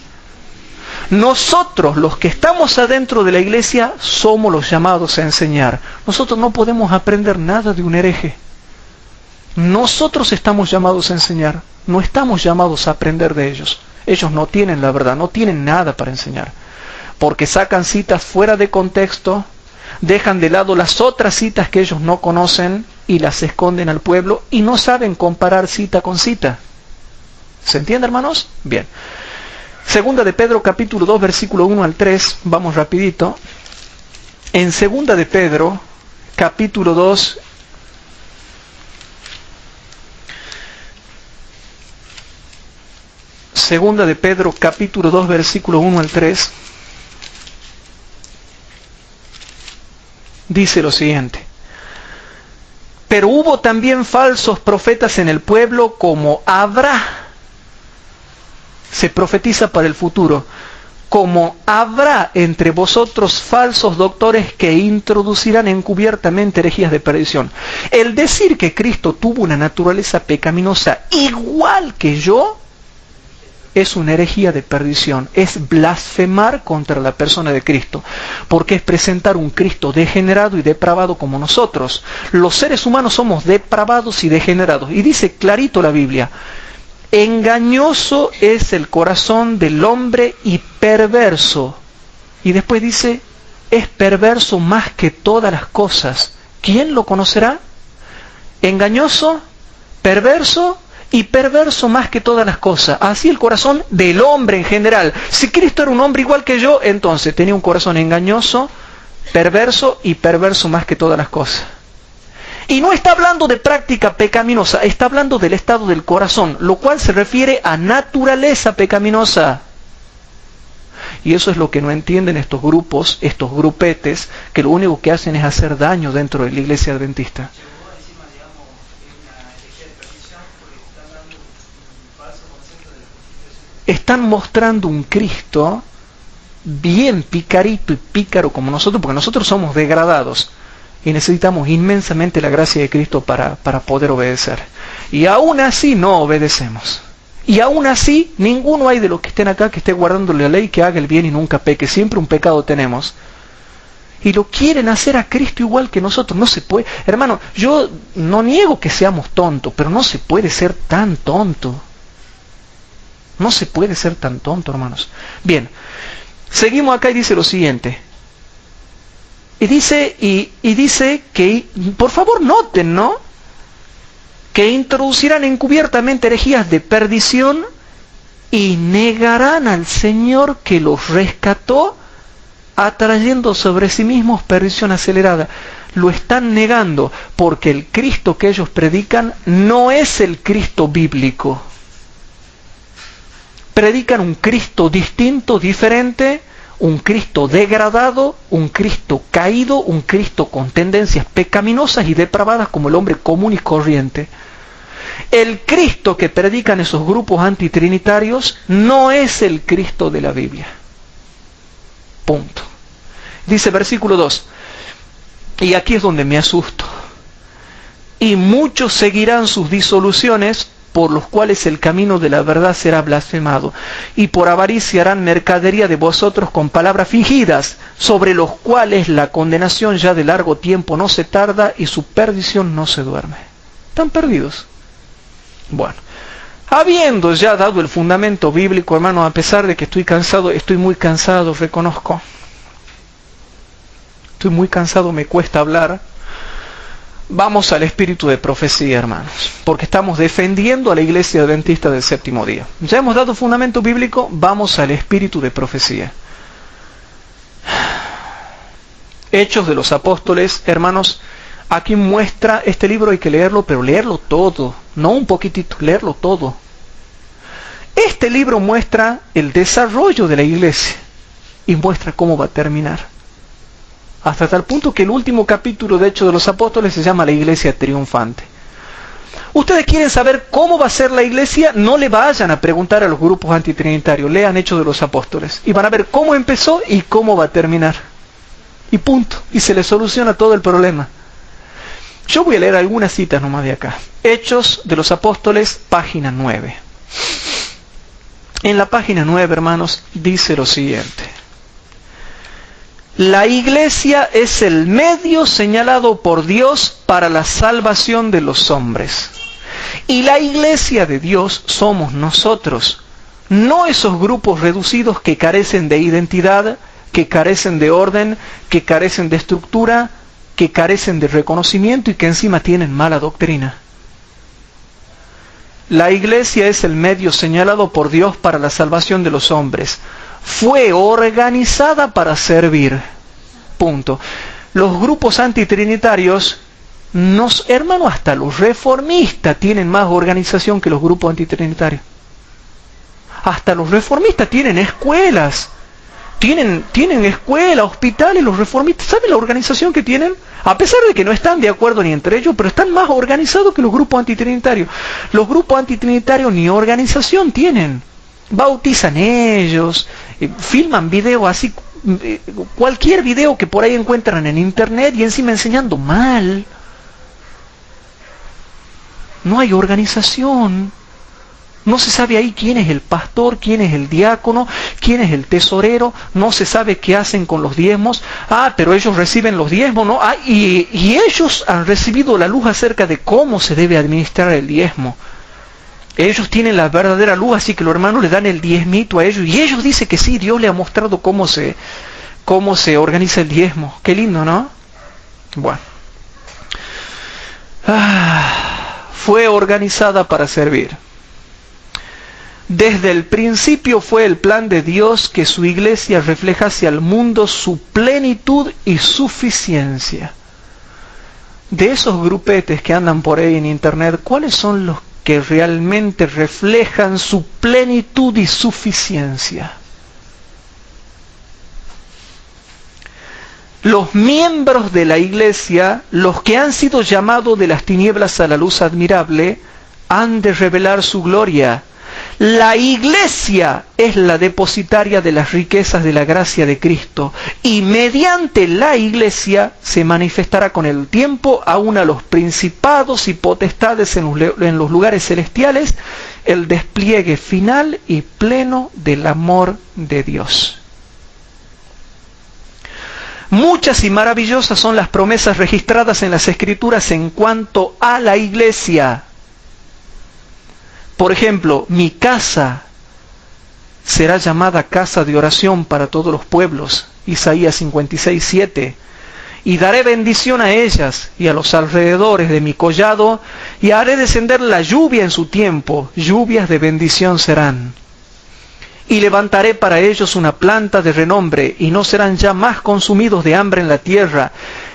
Nosotros, los que estamos adentro de la iglesia, somos los llamados a enseñar. Nosotros no podemos aprender nada de un hereje. Nosotros estamos llamados a enseñar, no estamos llamados a aprender de ellos. Ellos no tienen la verdad, no tienen nada para enseñar, porque sacan citas fuera de contexto, dejan de lado las otras citas que ellos no conocen y las esconden al pueblo y no saben comparar cita con cita. ¿Se entiende, hermanos? Bien. Segunda de Pedro, capítulo 2, versículo 1 al 3, vamos rapidito. En Segunda de Pedro, capítulo 2, Segunda de Pedro, capítulo 2, versículo 1 al 3, dice lo siguiente: pero hubo también falsos profetas en el pueblo, como habrá, se profetiza para el futuro, como habrá entre vosotros falsos doctores que introducirán encubiertamente herejías de perdición. El decir que Cristo tuvo una naturaleza pecaminosa igual que yo, es una herejía de perdición, es blasfemar contra la persona de Cristo, porque es presentar un Cristo degenerado y depravado como nosotros. Los seres humanos somos depravados y degenerados, y dice clarito la Biblia: engañoso es el corazón del hombre y perverso. Y después dice, es perverso más que todas las cosas. ¿Quién lo conocerá? Engañoso, perverso y perverso más que todas las cosas. Así el corazón del hombre en general. Si Cristo era un hombre igual que yo, entonces tenía un corazón engañoso, perverso y perverso más que todas las cosas. Y no está hablando de práctica pecaminosa, está hablando del estado del corazón, lo cual se refiere a naturaleza pecaminosa. Y eso es lo que no entienden estos grupos, estos grupetes, que lo único que hacen es hacer daño dentro de la iglesia adventista. Están mostrando un Cristo bien picarito y pícaro como nosotros, porque nosotros somos degradados. y necesitamos inmensamente la gracia de Cristo para poder obedecer. Y aún así no obedecemos. Y aún así, ninguno hay de los que estén acá que esté guardando la ley, que haga el bien y nunca peque. Siempre un pecado tenemos. Y lo quieren hacer a Cristo igual que nosotros. No se puede. Hermano, yo no niego que seamos tontos, pero no se puede ser tan tonto. No se puede ser tan tonto, hermanos. Bien, seguimos acá y dice lo siguiente. Y dice que, por favor noten, ¿no?, que introducirán encubiertamente herejías de perdición y negarán al Señor que los rescató, atrayendo sobre sí mismos perdición acelerada. Lo están negando porque el Cristo que ellos predican no es el Cristo bíblico. Predican un Cristo distinto, diferente, un Cristo degradado, un Cristo caído, un Cristo con tendencias pecaminosas y depravadas como el hombre común y corriente. El Cristo que predican esos grupos antitrinitarios no es el Cristo de la Biblia. Punto. Dice versículo 2, y aquí es donde me asusto. Y muchos seguirán sus disoluciones, por los cuales el camino de la verdad será blasfemado, y por avaricia harán mercadería de vosotros con palabras fingidas, sobre los cuales la condenación ya de largo tiempo no se tarda, y su perdición no se duerme. Están perdidos. Bueno, habiendo ya dado el fundamento bíblico, hermano, a pesar de que estoy cansado, estoy muy cansado, reconozco. Estoy muy cansado, me cuesta hablar. Vamos al espíritu de profecía, hermanos, porque estamos defendiendo a la iglesia adventista del séptimo día. Ya hemos dado fundamento bíblico, vamos al espíritu de profecía. Hechos de los Apóstoles, hermanos, aquí muestra, este libro hay que leerlo, pero leerlo todo, no un poquitito, leerlo todo. Este libro muestra el desarrollo de la iglesia y muestra cómo va a terminar. Hasta tal punto que el último capítulo de Hechos de los Apóstoles se llama la iglesia triunfante. Ustedes quieren saber cómo va a ser la iglesia, no le vayan a preguntar a los grupos antitrinitarios, lean Hechos de los Apóstoles y van a ver cómo empezó y cómo va a terminar. Y punto, y se les soluciona todo el problema. Yo voy a leer algunas citas nomás de acá. Hechos de los Apóstoles, página 9. En la página 9, hermanos, dice lo siguiente. La iglesia es el medio señalado por Dios para la salvación de los hombres. Y la iglesia de Dios somos nosotros, no esos grupos reducidos que carecen de identidad, que carecen de orden, que carecen de estructura, que carecen de reconocimiento y que encima tienen mala doctrina. La iglesia es el medio señalado por Dios para la salvación de los hombres. Fue organizada para servir. Punto. Los grupos antitrinitarios, hermano, hasta los reformistas tienen más organización que los grupos antitrinitarios. Hasta los reformistas tienen escuelas. Tienen escuelas, hospitales, los reformistas. ¿Saben la organización que tienen? A pesar de que no están de acuerdo ni entre ellos, pero están más organizados que los grupos antitrinitarios. Los grupos antitrinitarios ni organización tienen. Bautizan ellos, filman videos así, cualquier video que por ahí encuentran en internet y encima enseñando mal. No hay organización. No se sabe ahí quién es el pastor, quién es el diácono, quién es el tesorero, no se sabe qué hacen con los diezmos. Pero ellos reciben los diezmos, ¿no? Y ellos han recibido la luz acerca de cómo se debe administrar el diezmo. Ellos tienen la verdadera luz, así que los hermanos le dan el diezmito a ellos. Y ellos dicen que sí, Dios le ha mostrado cómo se organiza el diezmo. Qué lindo, ¿no? Bueno. Fue organizada para servir. Desde el principio fue el plan de Dios que su iglesia reflejase al mundo su plenitud y suficiencia. De esos grupetes que andan por ahí en internet, ¿cuáles son los que realmente reflejan su plenitud y suficiencia? Los miembros de la iglesia, los que han sido llamados de las tinieblas a la luz admirable, han de revelar su gloria. La iglesia es la depositaria de las riquezas de la gracia de Cristo, y mediante la iglesia se manifestará con el tiempo aún a los principados y potestades en los lugares celestiales el despliegue final y pleno del amor de Dios. Muchas y maravillosas son las promesas registradas en las Escrituras en cuanto a la iglesia. Por ejemplo, mi casa será llamada casa de oración para todos los pueblos, Isaías 56:7. Y daré bendición a ellas y a los alrededores de mi collado, y haré descender la lluvia en su tiempo, lluvias de bendición serán. Y levantaré para ellos una planta de renombre, y no serán ya más consumidos de hambre en la tierra,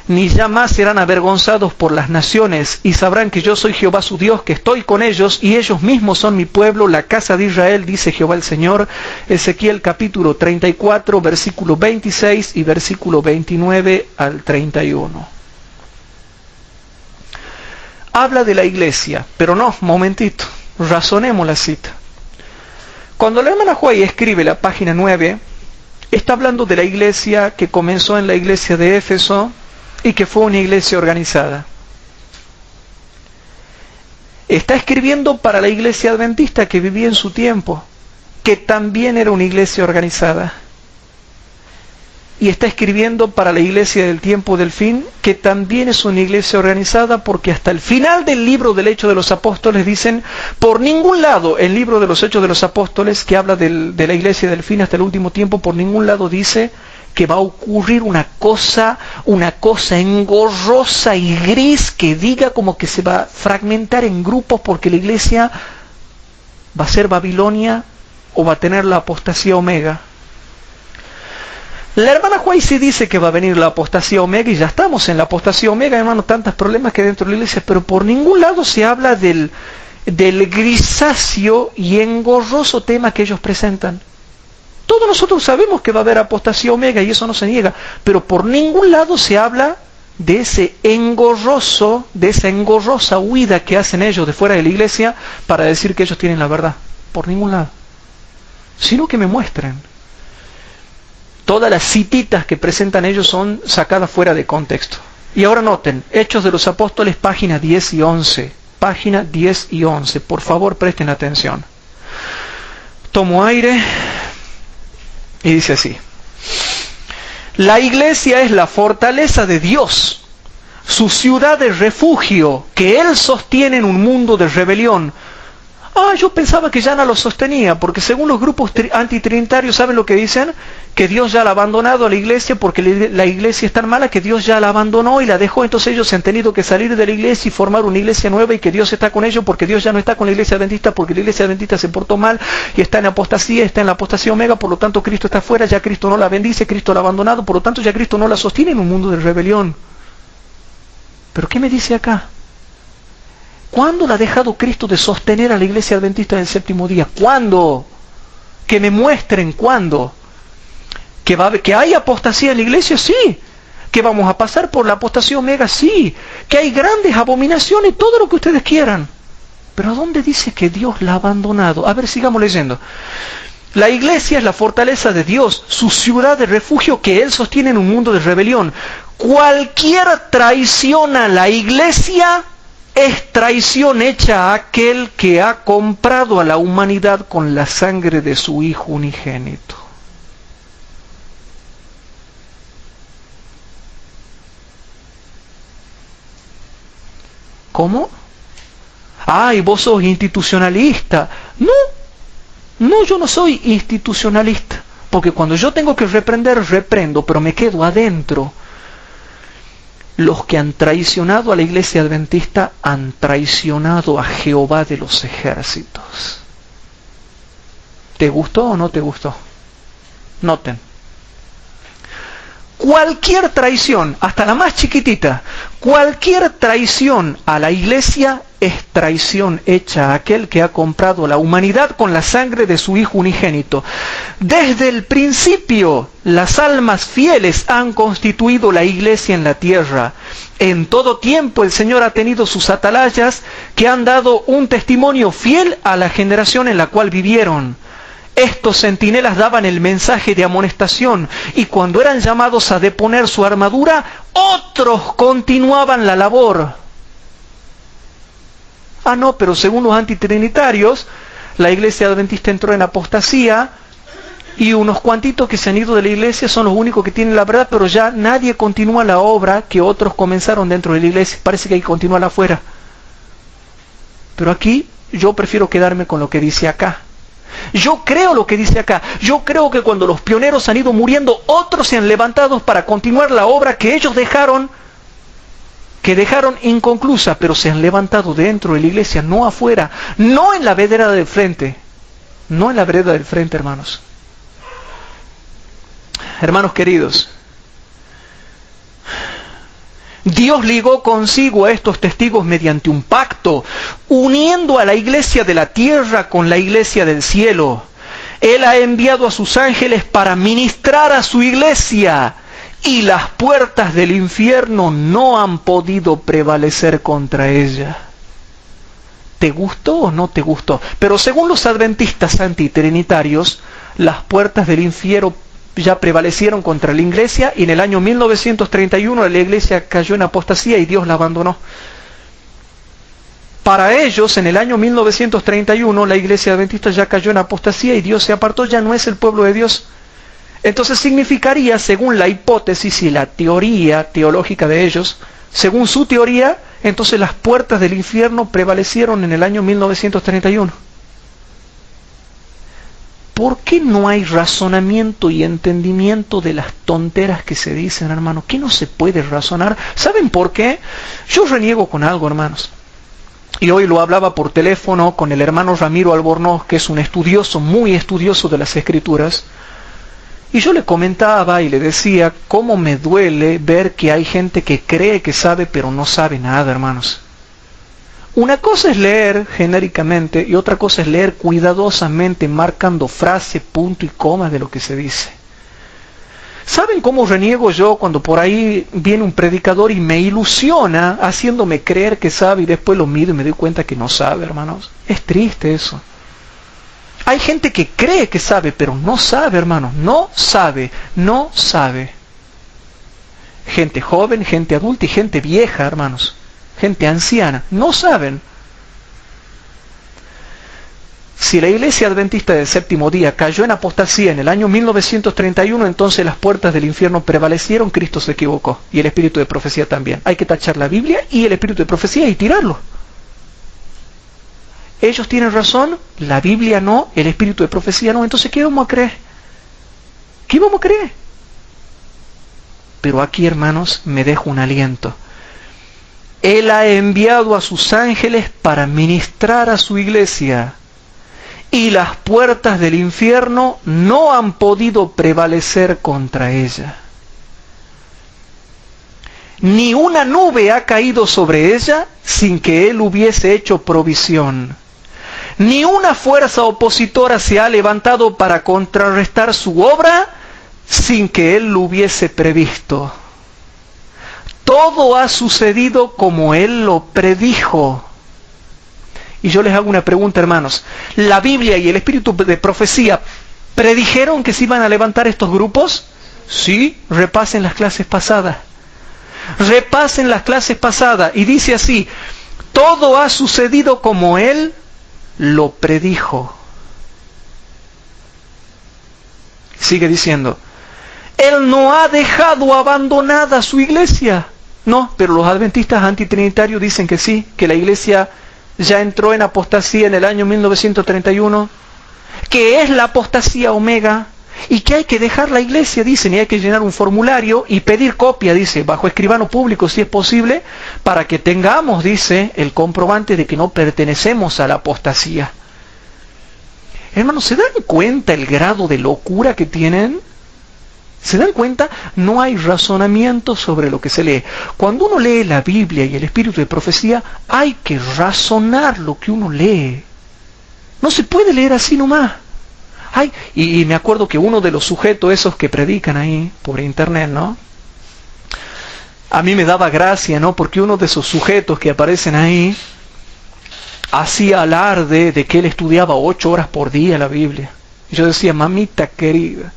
ni ya más serán avergonzados por las naciones, y sabrán que yo soy Jehová su Dios, que estoy con ellos, y ellos mismos son mi pueblo, la casa de Israel, dice Jehová el Señor. Ezequiel capítulo 34, versículo 26 y versículo 29 al 31. Habla de la iglesia, pero no, momentito, razonemos la cita. Cuando la hermana White escribe la página 9, está hablando de la iglesia que comenzó en la iglesia de Éfeso y que fue una iglesia organizada. Está escribiendo para la iglesia adventista que vivía en su tiempo, que también era una iglesia organizada. Y está escribiendo para la iglesia del tiempo del fin, que también es una iglesia organizada, porque hasta el final del libro del Hechos de los Apóstoles dicen, por ningún lado, el libro de los Hechos de los Apóstoles, que habla de la iglesia del fin hasta el último tiempo, por ningún lado dice que va a ocurrir una cosa engorrosa y gris que diga como que se va a fragmentar en grupos porque la iglesia va a ser Babilonia o va a tener la apostasía omega. La hermana White sí dice que va a venir la apostasía omega, y ya estamos en la apostasía omega, hermano, tantos problemas que hay dentro de la iglesia, pero por ningún lado se habla del grisáceo y engorroso tema que ellos presentan. Todos nosotros sabemos que va a haber apostasía omega y eso no se niega, pero por ningún lado se habla de ese engorroso, de esa engorrosa huida que hacen ellos de fuera de la iglesia para decir que ellos tienen la verdad. Por ningún lado. Sino que me muestren. Todas las cititas que presentan ellos son sacadas fuera de contexto. Y ahora noten, Hechos de los Apóstoles, página 10 y 11. Página 10 y 11. Por favor, presten atención. Tomo aire y dice así. La iglesia es la fortaleza de Dios, su ciudad de refugio, que Él sostiene en un mundo de rebelión. Yo pensaba que ya no lo sostenía, porque según los grupos antitrinitarios, ¿saben lo que dicen? Que Dios ya la ha abandonado a la iglesia, porque la iglesia es tan mala que Dios ya la abandonó y la dejó, entonces ellos han tenido que salir de la iglesia y formar una iglesia nueva, y que Dios está con ellos porque Dios ya no está con la iglesia adventista, porque la iglesia adventista se portó mal y está en apostasía, está en la apostasía omega, por lo tanto Cristo está fuera, ya Cristo no la bendice, Cristo la ha abandonado, por lo tanto ya Cristo no la sostiene en un mundo de rebelión. ¿Pero qué me dice acá? ¿Cuándo la ha dejado Cristo de sostener a la iglesia adventista del séptimo día? ¿Cuándo? Que me muestren cuándo. ¿Que hay apostasía en la iglesia? Sí. ¿Que vamos a pasar por la apostasía omega? Sí. ¿Que hay grandes abominaciones? Todo lo que ustedes quieran. Pero ¿a dónde dice que Dios la ha abandonado? A ver, sigamos leyendo. La iglesia es la fortaleza de Dios, su ciudad de refugio que Él sostiene en un mundo de rebelión. Cualquier traición a la iglesia es traición hecha a aquel que ha comprado a la humanidad con la sangre de su Hijo unigénito. ¿Cómo? Y vos sos institucionalista. No, yo no soy institucionalista, porque cuando yo tengo que reprender, reprendo, pero me quedo adentro. Los que han traicionado a la iglesia adventista han traicionado a Jehová de los ejércitos. ¿Te gustó o no te gustó? Noten. cualquier traición, hasta la más chiquitita, cualquier traición a la iglesia es traición hecha a aquel que ha comprado la humanidad con la sangre de su Hijo unigénito. Desde el principio, las almas fieles han constituido la iglesia en la tierra. En todo tiempo el Señor ha tenido sus atalayas que han dado un testimonio fiel a la generación en la cual vivieron. Estos centinelas daban el mensaje de amonestación, y cuando eran llamados a deponer su armadura, otros continuaban la labor. Ah, no, pero según los antitrinitarios, la iglesia adventista entró en apostasía, y unos cuantitos que se han ido de la iglesia son los únicos que tienen la verdad, pero ya nadie continúa la obra que otros comenzaron dentro de la iglesia. Parece que hay que continuarla afuera. Pero aquí yo prefiero quedarme con lo que dice acá. Yo creo lo que dice acá. Yo creo que cuando los pioneros han ido muriendo, otros se han levantado para continuar la obra que ellos dejaron inconclusa, pero se han levantado dentro de la iglesia, no afuera, no en la vereda del frente. No en la vereda del frente, hermanos. Hermanos queridos, Dios ligó consigo a estos testigos mediante un pacto, uniendo a la iglesia de la tierra con la iglesia del cielo. Él ha enviado a sus ángeles para ministrar a su iglesia, y las puertas del infierno no han podido prevalecer contra ella. ¿Te gustó o no te gustó? Pero según los adventistas antitrinitarios, las puertas del infierno ya prevalecieron contra la iglesia, y en el año 1931 la iglesia cayó en apostasía y Dios la abandonó. Para ellos, en el año 1931, la iglesia adventista ya cayó en apostasía y Dios se apartó, ya no es el pueblo de Dios. Entonces significaría, según la hipótesis y la teoría teológica de ellos, según su teoría, entonces las puertas del infierno prevalecieron en el año 1931. ¿Por qué no hay razonamiento y entendimiento de las tonteras que se dicen, hermanos? ¿Qué no se puede razonar? ¿Saben por qué? Yo reniego con algo, hermanos. Y hoy lo hablaba por teléfono con el hermano Ramiro Albornoz, que es un estudioso, muy estudioso de las Escrituras. Y yo le comentaba y le decía cómo me duele ver que hay gente que cree que sabe, pero no sabe nada, hermanos. Una cosa es leer genéricamente y otra cosa es leer cuidadosamente, marcando frase, punto y coma de lo que se dice. ¿Saben cómo reniego yo cuando por ahí viene un predicador y me ilusiona haciéndome creer que sabe y después lo miro y me doy cuenta que no sabe, hermanos? Es triste eso. Hay gente que cree que sabe, pero no sabe, hermanos. No sabe. Gente joven, gente adulta y gente vieja, hermanos. Gente anciana, no saben. Si la iglesia adventista del séptimo día cayó en apostasía en el año 1931, entonces las puertas del infierno prevalecieron, Cristo se equivocó, y el espíritu de profecía también. Hay que tachar la Biblia y el espíritu de profecía y tirarlo. Ellos tienen razón, la Biblia no, el espíritu de profecía no, entonces ¿qué vamos a creer? ¿Qué vamos a creer? Pero aquí, hermanos, me dejo un aliento. Él ha enviado a sus ángeles para ministrar a su iglesia, y las puertas del infierno no han podido prevalecer contra ella. Ni una nube ha caído sobre ella sin que Él hubiese hecho provisión. Ni una fuerza opositora se ha levantado para contrarrestar su obra sin que Él lo hubiese previsto. Todo ha sucedido como Él lo predijo. Y yo les hago una pregunta, hermanos. ¿La Biblia y el espíritu de profecía predijeron que se iban a levantar estos grupos? Sí, repasen las clases pasadas. Repasen las clases pasadas. Y dice así: todo ha sucedido como Él lo predijo. Sigue diciendo: Él no ha dejado abandonada su iglesia. No, pero los adventistas antitrinitarios dicen que sí, que la iglesia ya entró en apostasía en el año 1931, que es la apostasía omega, y que hay que dejar la iglesia, dicen, y hay que llenar un formulario y pedir copia, dice, bajo escribano público si es posible, para que tengamos, dice, el comprobante de que no pertenecemos a la apostasía. Hermanos, ¿se dan cuenta el grado de locura que tienen? ¿Se dan cuenta? No hay razonamiento sobre lo que se lee. Cuando uno lee la Biblia y el espíritu de profecía, hay que razonar lo que uno lee. No se puede leer así nomás. Y me acuerdo que uno de los sujetos esos que predican ahí por internet, ¿no? A mí me daba gracia, ¿no? Porque uno de esos sujetos que aparecen ahí hacía alarde de que él estudiaba 8 horas por día la Biblia. Y yo decía, mamita querida,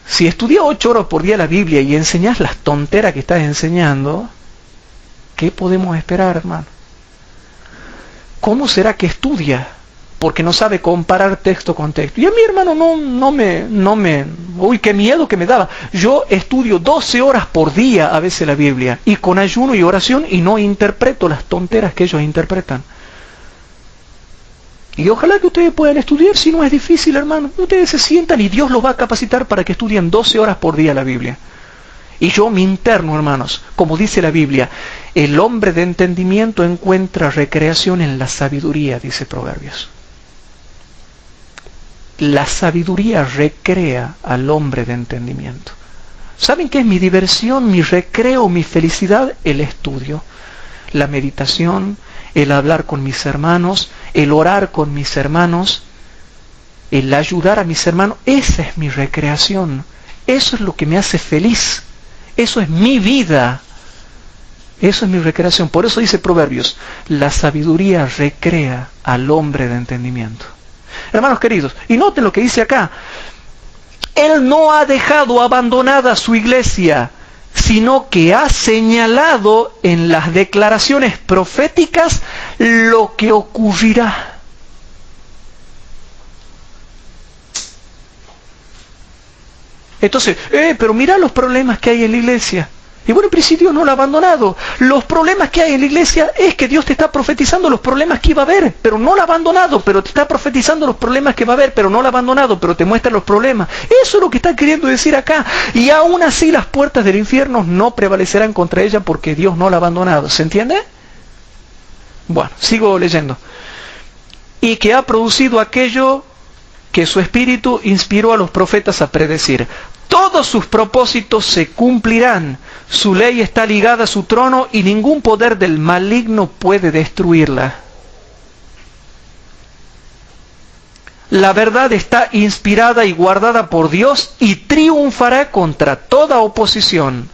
si estudias 8 horas por día la Biblia y enseñas las tonteras que estás enseñando, ¿qué podemos esperar, hermano? ¿Cómo será que estudia? Porque no sabe comparar texto con texto. Y a mi hermano no me... Uy, qué miedo que me daba. Yo estudio 12 horas por día a veces la Biblia, y con ayuno y oración, y no interpreto las tonteras que ellos interpretan. Y ojalá que ustedes puedan estudiar, si no es difícil, hermano. Ustedes se sientan y Dios los va a capacitar para que estudien 12 horas por día la Biblia. Y yo me interno, hermanos, como dice la Biblia, el hombre de entendimiento encuentra recreación en la sabiduría, dice Proverbios. La sabiduría recrea al hombre de entendimiento. ¿Saben qué es mi diversión, mi recreo, mi felicidad? El estudio, la meditación, el hablar con mis hermanos, el orar con mis hermanos, el ayudar a mis hermanos. Esa es mi recreación. Eso es lo que me hace feliz. Eso es mi vida. Eso es mi recreación. Por eso dice Proverbios, la sabiduría recrea al hombre de entendimiento. Hermanos queridos, y noten lo que dice acá. Él no ha dejado abandonada su iglesia, sino que ha señalado en las declaraciones proféticas lo que ocurrirá. Entonces, pero mira los problemas que hay en la iglesia. Y bueno, en principio no lo ha abandonado. Los problemas que hay en la iglesia es que Dios te está profetizando los problemas que iba a haber, pero no lo ha abandonado. Pero te está profetizando los problemas que va a haber, pero no lo ha abandonado, pero te muestra los problemas. Eso es lo que está queriendo decir acá. Y aún así las puertas del infierno no prevalecerán contra ella porque Dios no la ha abandonado. ¿Se entiende? Bueno, sigo leyendo. Y que ha producido aquello que su espíritu inspiró a los profetas a predecir. Todos sus propósitos se cumplirán. Su ley está ligada a su trono y ningún poder del maligno puede destruirla. La verdad está inspirada y guardada por Dios y triunfará contra toda oposición.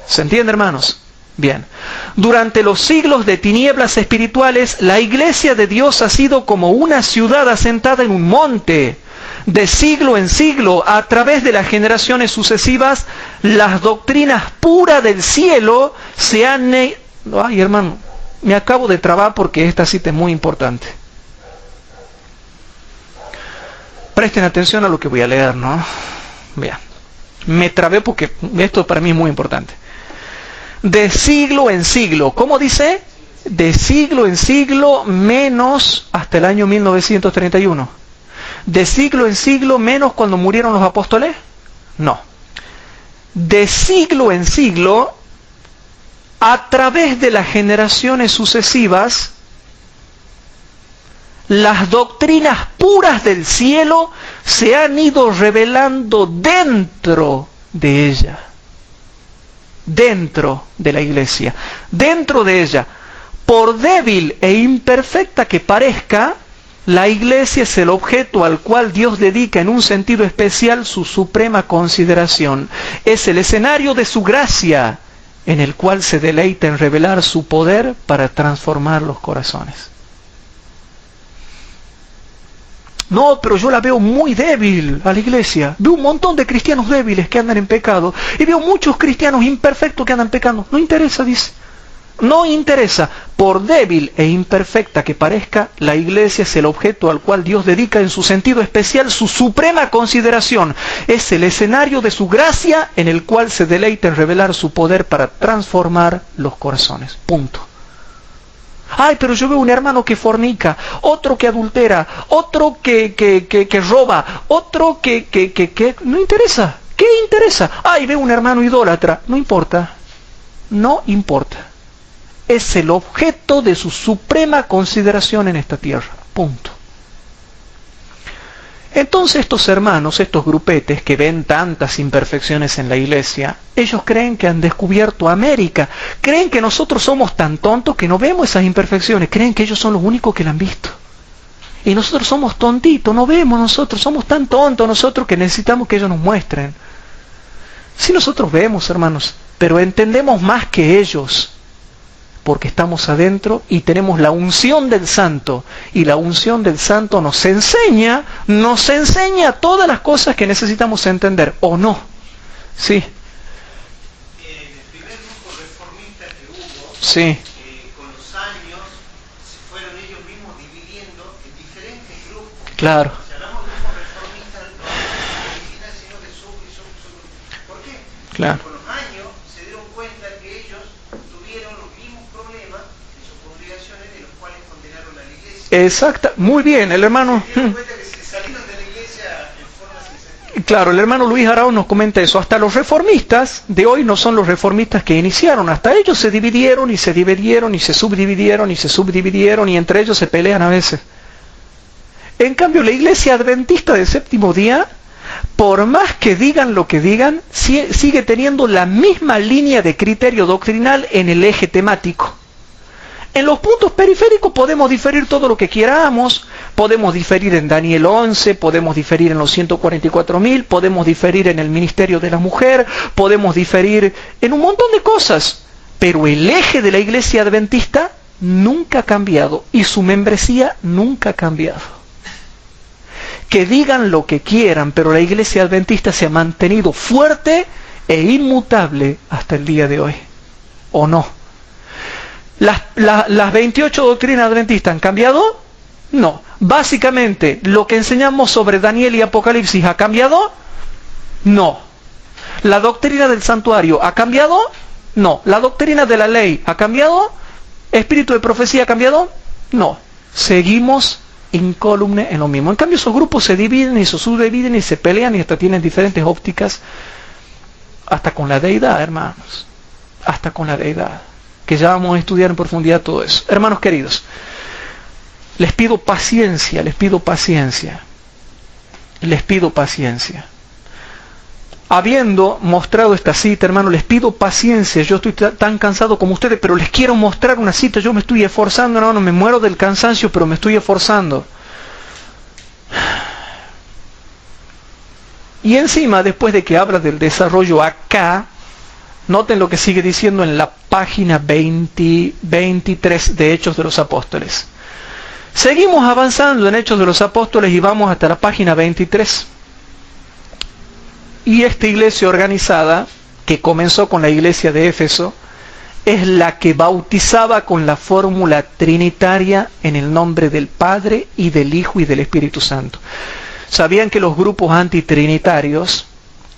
¿Se entiende, hermanos? Bien. Durante los siglos de tinieblas espirituales, la iglesia de Dios ha sido como una ciudad asentada en un monte. De siglo en siglo, a través de las generaciones sucesivas, las doctrinas puras del cielo se han... Ay, hermano, me acabo de trabar porque esta cita es muy importante. Presten atención a lo que voy a leer, ¿no? Vean, me trabé porque esto para mí es muy importante. De siglo en siglo, ¿cómo dice? De siglo en siglo menos hasta el año 1931. ¿De siglo en siglo menos cuando murieron los apóstoles? No. De siglo en siglo, a través de las generaciones sucesivas, las doctrinas puras del cielo se han ido revelando dentro de ella. Dentro de la iglesia. Dentro de ella. Por débil e imperfecta que parezca, la iglesia es el objeto al cual Dios dedica en un sentido especial su suprema consideración. Es el escenario de su gracia en el cual se deleita en revelar su poder para transformar los corazones. No, pero yo la veo muy débil a la iglesia. Veo un montón de cristianos débiles que andan en pecado y veo muchos cristianos imperfectos que andan pecando. No interesa, dice. No interesa, por débil e imperfecta que parezca, la iglesia es el objeto al cual Dios dedica en su sentido especial su suprema consideración. Es el escenario de su gracia en el cual se deleita en revelar su poder para transformar los corazones. Punto. Ay, pero yo veo un hermano que fornica, otro que adultera, otro que roba, otro que... No interesa. ¿Qué interesa? Ay, veo un hermano idólatra. No importa. No importa. Es el objeto de su suprema consideración en esta tierra. Punto. Entonces estos hermanos, estos grupetes que ven tantas imperfecciones en la iglesia, ellos creen que han descubierto América, creen que nosotros somos tan tontos que no vemos esas imperfecciones, creen que ellos son los únicos que la han visto. Y nosotros somos tontitos, no vemos nosotros, somos tan tontos nosotros que necesitamos que ellos nos muestren. Sí, nosotros vemos, hermanos, pero entendemos más que ellos, porque estamos adentro y tenemos la unción del Santo, y la unción del Santo nos enseña todas las cosas que necesitamos entender, ¿o no? Sí. En el primer grupo reformista que hubo, Sí. con los años se fueron ellos mismos dividiendo en diferentes grupos. Claro. Si hablamos de grupos reformistas, no hablamos de original, sino de subgrupos. ¿Por qué? Claro. Con los años se dieron cuenta que ellos tuvieron los mismos problemas en sus congregaciones de los cuales condenaron a la iglesia. Exacto, muy bien, el hermano... Se dieron cuenta que se salieron de la iglesia en forma sin sentido. Claro, el hermano Luis Arauz nos comenta eso. Hasta los reformistas de hoy no son los reformistas que iniciaron. Hasta ellos se dividieron y se dividieron y se subdividieron y se subdividieron y entre ellos se pelean a veces. En cambio, la iglesia adventista del séptimo día, por más que digan lo que digan, sigue teniendo la misma línea de criterio doctrinal en el eje temático. En los puntos periféricos podemos diferir todo lo que queramos, podemos diferir en Daniel 11, podemos diferir en los 144.000, podemos diferir en el ministerio de la mujer, podemos diferir en un montón de cosas, pero el eje de la iglesia adventista nunca ha cambiado y su membresía nunca ha cambiado. Que digan lo que quieran, pero la iglesia adventista se ha mantenido fuerte e inmutable hasta el día de hoy, ¿o no? ¿Las 28 doctrinas adventistas han cambiado? No. Básicamente, ¿lo que enseñamos sobre Daniel y Apocalipsis ha cambiado? No. ¿La doctrina del santuario ha cambiado? No. ¿La doctrina de la ley ha cambiado? ¿Espíritu de profecía ha cambiado? No. Seguimos incólume en lo mismo. En cambio, esos grupos se dividen y se subdividen y se pelean y hasta tienen diferentes ópticas, hasta con la deidad, hermanos. Hasta con la deidad. Que ya vamos a estudiar en profundidad todo eso. Hermanos queridos, les pido paciencia, les pido paciencia, les pido paciencia. Habiendo mostrado esta cita, hermano, les pido paciencia. Yo estoy tan cansado como ustedes, pero les quiero mostrar una cita. Yo me estoy esforzando, hermano, me muero del cansancio, pero me estoy esforzando. Y encima, después de que habla del desarrollo acá, noten lo que sigue diciendo en la página 23 de Hechos de los Apóstoles. Seguimos avanzando en Hechos de los Apóstoles y vamos hasta la página 23. Y esta iglesia organizada, que comenzó con la iglesia de Éfeso, es la que bautizaba con la fórmula trinitaria en el nombre del Padre y del Hijo y del Espíritu Santo. ¿Sabían que los grupos antitrinitarios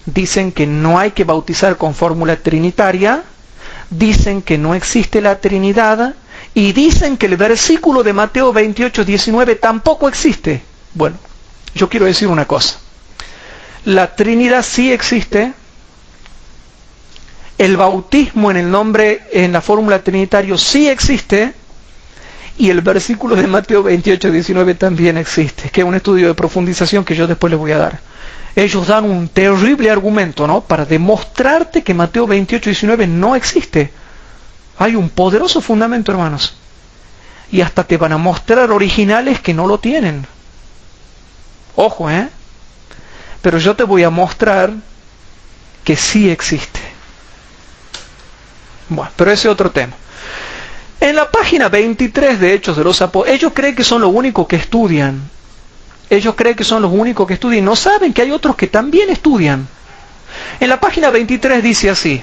dicen que no hay que bautizar con fórmula trinitaria? Dicen que no existe la Trinidad y dicen que el versículo de Mateo 28:19 tampoco existe. Bueno, yo quiero decir una cosa. La Trinidad sí existe. El bautismo en el nombre, en la fórmula trinitario sí existe. Y el versículo de Mateo 28:19 también existe, que es un estudio de profundización que yo después les voy a dar. Ellos dan un terrible argumento, ¿no?, para demostrarte que Mateo 28:19 no existe. Hay un poderoso fundamento, hermanos. Y hasta te van a mostrar originales que no lo tienen. Ojo, Pero yo te voy a mostrar que sí existe. Bueno, pero ese es otro tema. En la página 23 de Hechos de los Apóstoles, ellos creen que son los únicos que estudian. Ellos creen que son los únicos que estudian. No saben que hay otros que también estudian. En la página 23 dice así: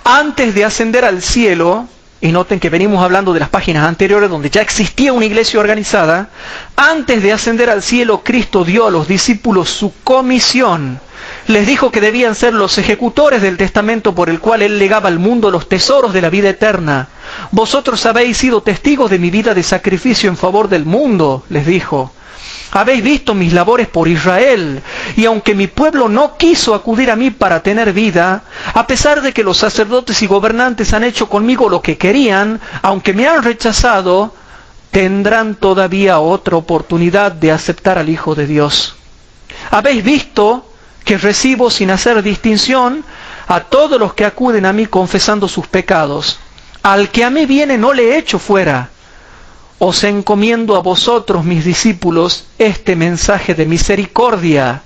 antes de ascender al cielo, y noten que venimos hablando de las páginas anteriores donde ya existía una iglesia organizada, antes de ascender al cielo, Cristo dio a los discípulos su comisión. Les dijo que debían ser los ejecutores del testamento por el cual Él legaba al mundo los tesoros de la vida eterna. Vosotros habéis sido testigos de mi vida de sacrificio en favor del mundo, les dijo. Habéis visto mis labores por Israel, y aunque mi pueblo no quiso acudir a mí para tener vida, a pesar de que los sacerdotes y gobernantes han hecho conmigo lo que querían, aunque me han rechazado, tendrán todavía otra oportunidad de aceptar al Hijo de Dios. Habéis visto que recibo sin hacer distinción a todos los que acuden a mí confesando sus pecados. Al que a mí viene no le echo fuera. Os encomiendo a vosotros, mis discípulos, este mensaje de misericordia.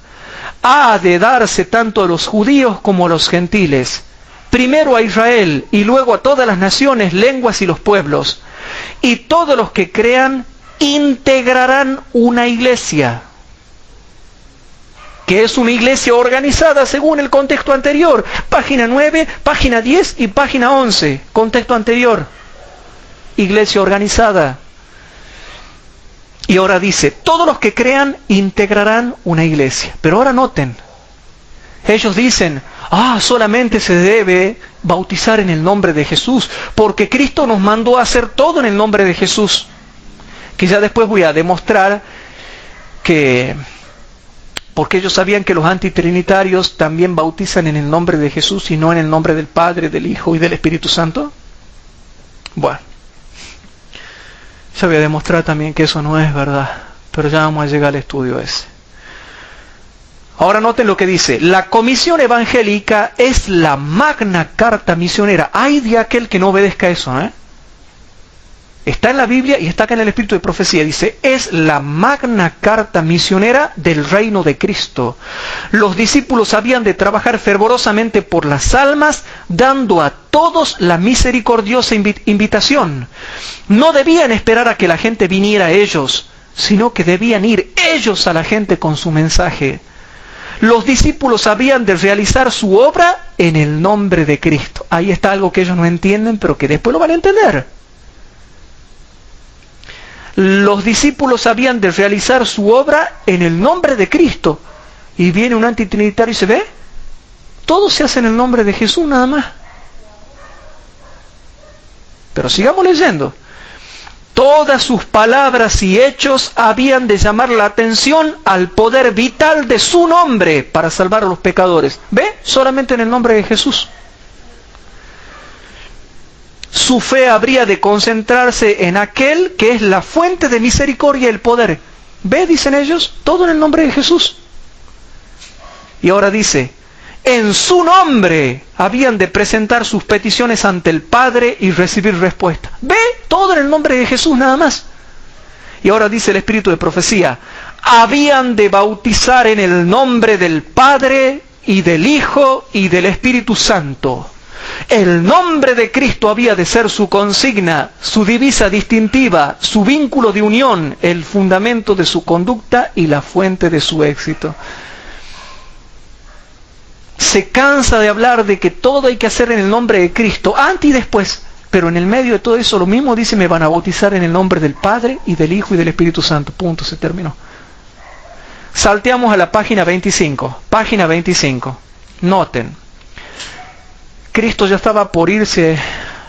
Ha de darse tanto a los judíos como a los gentiles. Primero a Israel y luego a todas las naciones, lenguas y los pueblos. Y todos los que crean integrarán una iglesia, que es una iglesia organizada según el contexto anterior. Página 9, página 10 y página 11. Contexto anterior. Iglesia organizada. Y ahora dice, todos los que crean integrarán una iglesia. Pero ahora noten, ellos dicen, solamente se debe bautizar en el nombre de Jesús, porque Cristo nos mandó a hacer todo en el nombre de Jesús. Que ya después voy a demostrar que, porque ellos sabían que los antitrinitarios también bautizan en el nombre de Jesús y no en el nombre del Padre, del Hijo y del Espíritu Santo. Bueno, ya voy a demostrar también que eso no es verdad, pero ya vamos a llegar al estudio ese. Ahora noten lo que dice, la comisión evangélica es la magna carta misionera. Ay de aquel que no obedezca eso, Está en la Biblia y está acá en el Espíritu de Profecía. Dice, es la magna carta misionera del reino de Cristo. Los discípulos habían de trabajar fervorosamente por las almas, dando a todos la misericordiosa invitación. No debían esperar a que la gente viniera a ellos, sino que debían ir ellos a la gente con su mensaje. Los discípulos habían de realizar su obra en el nombre de Cristo. Ahí está algo que ellos no entienden, pero que después lo van a entender. Los discípulos habían de realizar su obra en el nombre de Cristo. Y viene un antitrinitario y se ve, todo se hace en el nombre de Jesús nada más. Pero sigamos leyendo. Todas sus palabras y hechos habían de llamar la atención al poder vital de su nombre para salvar a los pecadores. ¿Ve? Solamente en el nombre de Jesús. Su fe habría de concentrarse en aquel que es la fuente de misericordia y el poder. ¿Ve? Dicen ellos, todo en el nombre de Jesús. Y ahora dice, en su nombre habían de presentar sus peticiones ante el Padre y recibir respuesta. ¿Ve? Todo en el nombre de Jesús nada más. Y ahora dice el Espíritu de Profecía, habían de bautizar en el nombre del Padre y del Hijo y del Espíritu Santo. El nombre de Cristo había de ser su consigna, su divisa distintiva, su vínculo de unión, el fundamento de su conducta y la fuente de su éxito. Se cansa de hablar de que todo hay que hacer en el nombre de Cristo, antes y después, pero en el medio de todo eso lo mismo dice, me van a bautizar en el nombre del Padre y del Hijo y del Espíritu Santo. Punto, se terminó. Salteamos a la página 25. Página 25. Noten. Cristo ya estaba por irse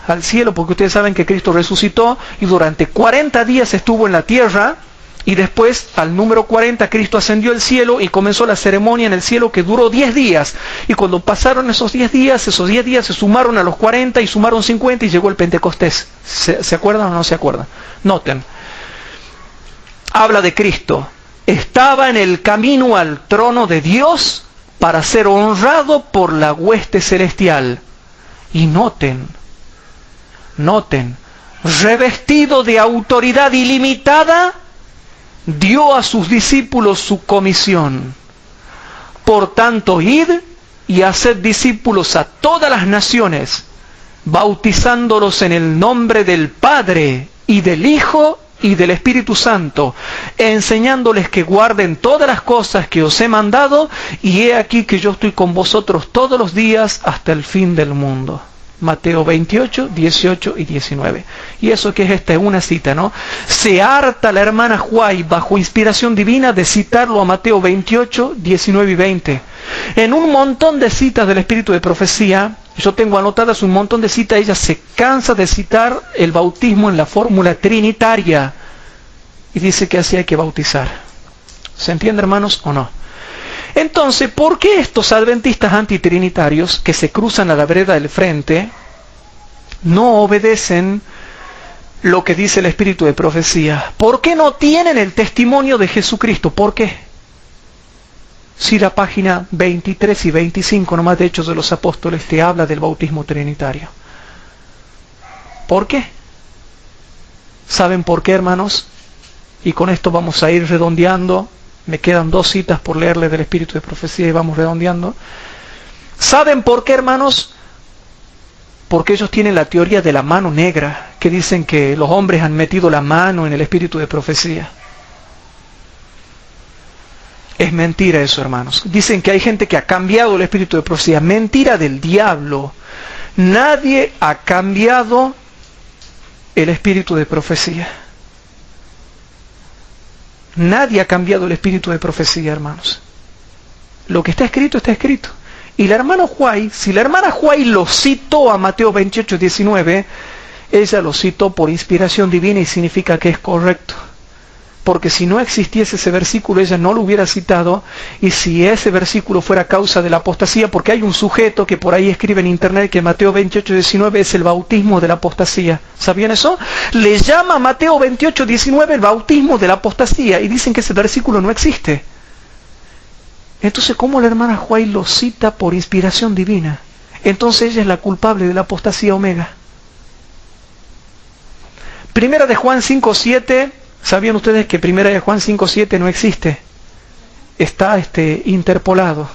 al cielo, porque ustedes saben que Cristo resucitó y durante 40 días estuvo en la tierra, y después al número 40 Cristo ascendió al cielo y comenzó la ceremonia en el cielo que duró 10 días. Y cuando pasaron esos 10 días se sumaron a los 40 y sumaron 50 y llegó el Pentecostés. ¿Se acuerdan o no se acuerdan? Noten. Habla de Cristo. Estaba en el camino al trono de Dios para ser honrado por la hueste celestial. Y noten, revestido de autoridad ilimitada, dio a sus discípulos su comisión. Por tanto, id y haced discípulos a todas las naciones, bautizándolos en el nombre del Padre y del Hijo y del Espíritu Santo, enseñándoles que guarden todas las cosas que os he mandado, y he aquí que yo estoy con vosotros todos los días hasta el fin del mundo. Mateo 28, 18 y 19. Y eso que es esta es una cita, ¿no? Se harta la hermana Huay, bajo inspiración divina, de citarlo a Mateo 28, 19 y 20. En un montón de citas del Espíritu de Profecía, yo tengo anotadas un montón de citas, ella se cansa de citar el bautismo en la fórmula trinitaria y dice que así hay que bautizar. ¿Se entiende, hermanos, o no? Entonces, ¿por qué estos adventistas antitrinitarios que se cruzan a la vereda del frente no obedecen lo que dice el espíritu de profecía? ¿Por qué no tienen el testimonio de Jesucristo? ¿Por qué? Si la página 23 y 25 nomás de Hechos de los Apóstoles te habla del bautismo trinitario. ¿Por qué? ¿Saben por qué, hermanos? Y con esto vamos a ir redondeando. Me quedan 2 citas por leerles del espíritu de profecía y vamos redondeando. ¿Saben por qué, hermanos? Porque ellos tienen la teoría de la mano negra, que dicen que los hombres han metido la mano en el espíritu de profecía. Es mentira eso, hermanos. Dicen que hay gente que ha cambiado el espíritu de profecía. Mentira del diablo. Nadie ha cambiado el espíritu de profecía. Nadie ha cambiado el espíritu de profecía, hermanos. Lo que está escrito, está escrito. Y la hermana White, si la hermana White lo citó a Mateo 28, 19, ella lo citó por inspiración divina y significa que es correcto. Porque si no existiese ese versículo, ella no lo hubiera citado, y si ese versículo fuera causa de la apostasía, porque hay un sujeto que por ahí escribe en internet que Mateo 28, 19 es el bautismo de la apostasía. ¿Sabían eso? Le llama Mateo 28, 19 el bautismo de la apostasía, y dicen que ese versículo no existe. Entonces, ¿cómo la hermana White lo cita por inspiración divina? Entonces ella es la culpable de la apostasía omega. Primera de Juan 5:7, ¿sabían ustedes que Primera de Juan 5:7 no existe? Está interpolado.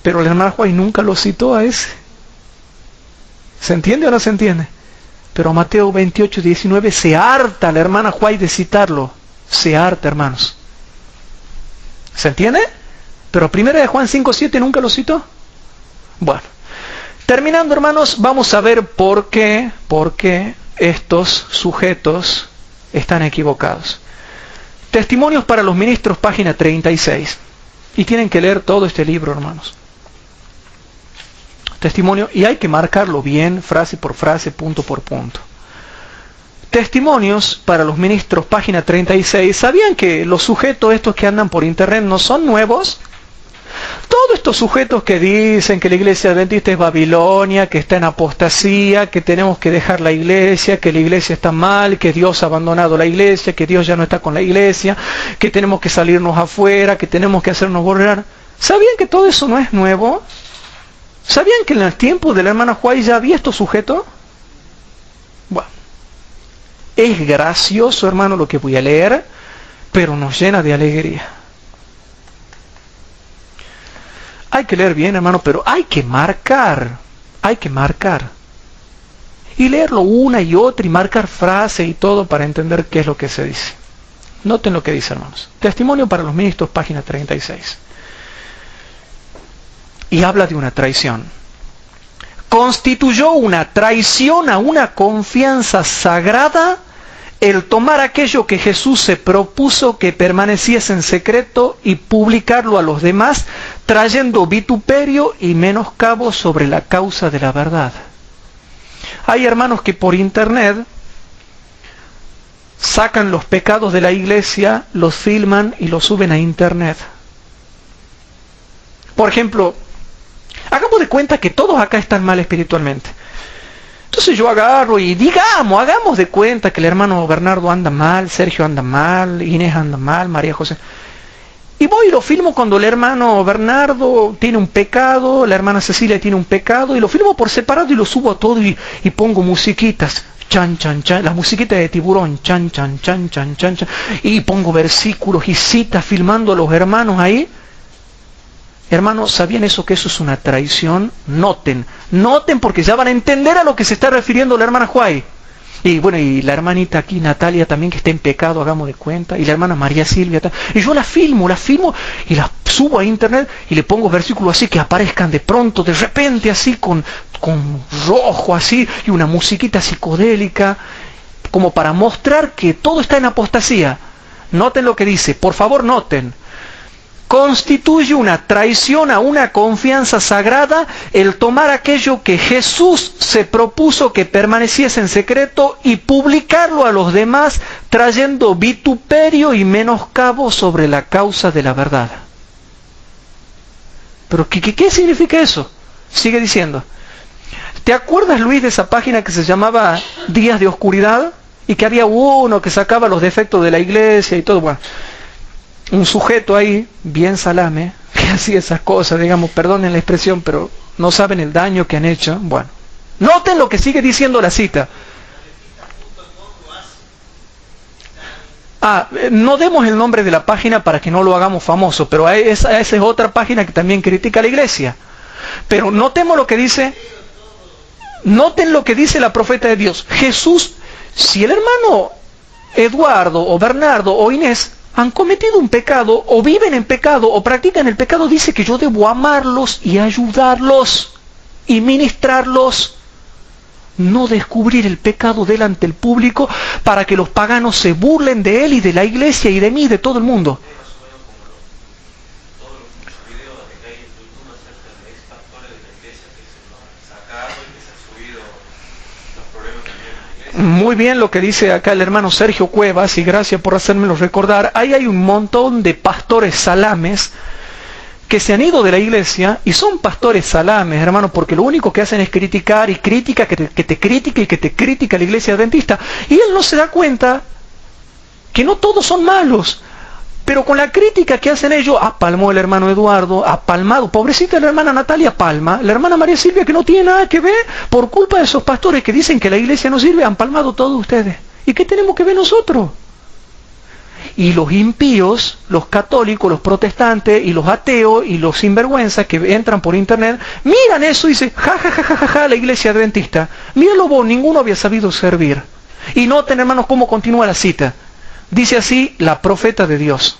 Pero la hermana White nunca lo citó a ese. ¿Se entiende o no se entiende? Pero Mateo 28, 19 se harta la hermana White de citarlo. Se harta, hermanos. ¿Se entiende? Pero Primera de Juan 5:7 nunca lo citó. Bueno, terminando, hermanos, vamos a ver por qué estos sujetos están equivocados. Testimonios para los ministros, página 36. Y tienen que leer todo este libro, hermanos. Testimonio, y hay que marcarlo bien, frase por frase, punto por punto. Testimonios para los ministros, página 36. ¿Sabían que los sujetos estos que andan por internet no son nuevos? Todos estos sujetos que dicen que la iglesia adventista es Babilonia, que está en apostasía, que tenemos que dejar la iglesia está mal, que Dios ha abandonado la iglesia, que Dios ya no está con la iglesia, que tenemos que salirnos afuera, que tenemos que hacernos borrar. ¿Sabían que todo eso no es nuevo? ¿Sabían que en el tiempo de la hermana White ya había estos sujetos? Bueno. Es gracioso, hermano, lo que voy a leer, pero nos llena de alegría. Hay que leer bien, hermano, pero hay que marcar. Y leerlo una y otra y marcar frases y todo para entender qué es lo que se dice. Noten lo que dice, hermanos. Testimonio para los ministros, página 36. Y habla de una traición. Constituyó una traición a una confianza sagrada el tomar aquello que Jesús se propuso que permaneciese en secreto y publicarlo a los demás, trayendo vituperio y menoscabo sobre la causa de la verdad. Hay hermanos que por internet sacan los pecados de la iglesia, los filman y los suben a internet. Por ejemplo, hagamos de cuenta que todos acá están mal espiritualmente. Entonces yo agarro y hagamos de cuenta que el hermano Bernardo anda mal, Sergio anda mal, Inés anda mal, María José. Y voy y lo filmo cuando el hermano Bernardo tiene un pecado, la hermana Cecilia tiene un pecado, y lo filmo por separado y lo subo a todo y pongo musiquitas. Chan, chan, chan, las musiquitas de Tiburón, chan, chan, chan, chan, chan, chan. Y pongo versículos y citas filmando a los hermanos ahí. Hermanos, ¿sabían eso, que eso es una traición? Noten porque ya van a entender a lo que se está refiriendo la hermana White. Y bueno, y la hermanita aquí, Natalia, también, que está en pecado, hagamos de cuenta. Y la hermana María Silvia. Y yo la filmo y la subo a internet y le pongo versículos así que aparezcan de pronto, de repente, así con rojo, así, y una musiquita psicodélica, como para mostrar que todo está en apostasía. Noten lo que dice, por favor, noten. Constituye una traición a una confianza sagrada el tomar aquello que Jesús se propuso que permaneciese en secreto y publicarlo a los demás, trayendo vituperio y menoscabo sobre la causa de la verdad. ¿Pero qué significa eso? Sigue diciendo. ¿Te acuerdas, Luis, de esa página que se llamaba Días de Oscuridad? Y que había uno que sacaba los defectos de la iglesia y todo. Bueno, un sujeto ahí, bien salame, que hacía esas cosas, digamos, perdonen la expresión, pero no saben el daño que han hecho. Bueno, noten lo que sigue diciendo la cita. No demos el nombre de la página para que no lo hagamos famoso, pero esa es otra página que también critica a la iglesia. Pero notemos lo que dice, noten lo que dice la profeta de Dios. Jesús, si el hermano Eduardo o Bernardo o Inés han cometido un pecado o viven en pecado o practican el pecado, dice que yo debo amarlos y ayudarlos y ministrarlos. No descubrir el pecado delante del público para que los paganos se burlen de él y de la iglesia y de mí y de todo el mundo. Muy bien lo que dice acá el hermano Sergio Cuevas, y gracias por hacérmelo recordar. Ahí hay un montón de pastores salames que se han ido de la iglesia y son pastores salames, hermano, porque lo único que hacen es criticar y critica, que te critica y que te critica la iglesia adventista. Y él no se da cuenta que no todos son malos, pero con la crítica que hacen ellos, palmó el hermano Eduardo, ha palmado, pobrecita la hermana Natalia palma, la hermana María Silvia que no tiene nada que ver, por culpa de esos pastores que dicen que la iglesia no sirve, han palmado todos ustedes. ¿Y qué tenemos que ver nosotros? Y los impíos, los católicos, los protestantes y los ateos y los sinvergüenzas que entran por internet, miran eso y dicen, ja, ja, ja, ja, ja, ja, la iglesia adventista. Míralo vos, ninguno había sabido servir. Y noten, hermanos, cómo continúa la cita. Dice así la profeta de Dios.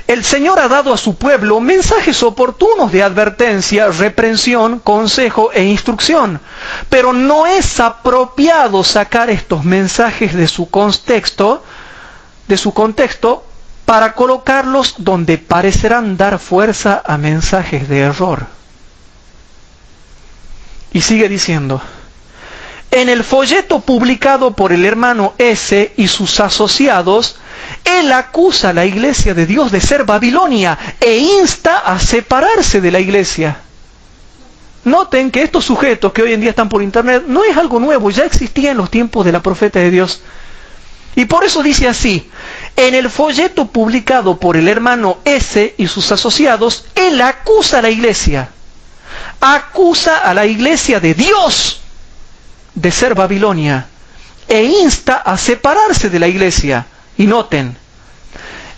El Señor ha dado a su pueblo mensajes oportunos de advertencia, reprensión, consejo e instrucción. Pero no es apropiado sacar estos mensajes de su contexto, para colocarlos donde parecerán dar fuerza a mensajes de error. Y sigue diciendo, en el folleto publicado por el hermano S. y sus asociados, él acusa a la iglesia de Dios de ser Babilonia e insta a separarse de la iglesia. Noten que estos sujetos que hoy en día están por internet no es algo nuevo, ya existía en los tiempos de la profeta de Dios. Y por eso dice así, en el folleto publicado por el hermano S. y sus asociados, él acusa a la iglesia de Dios de ser Babilonia e insta a separarse de la iglesia. Y noten,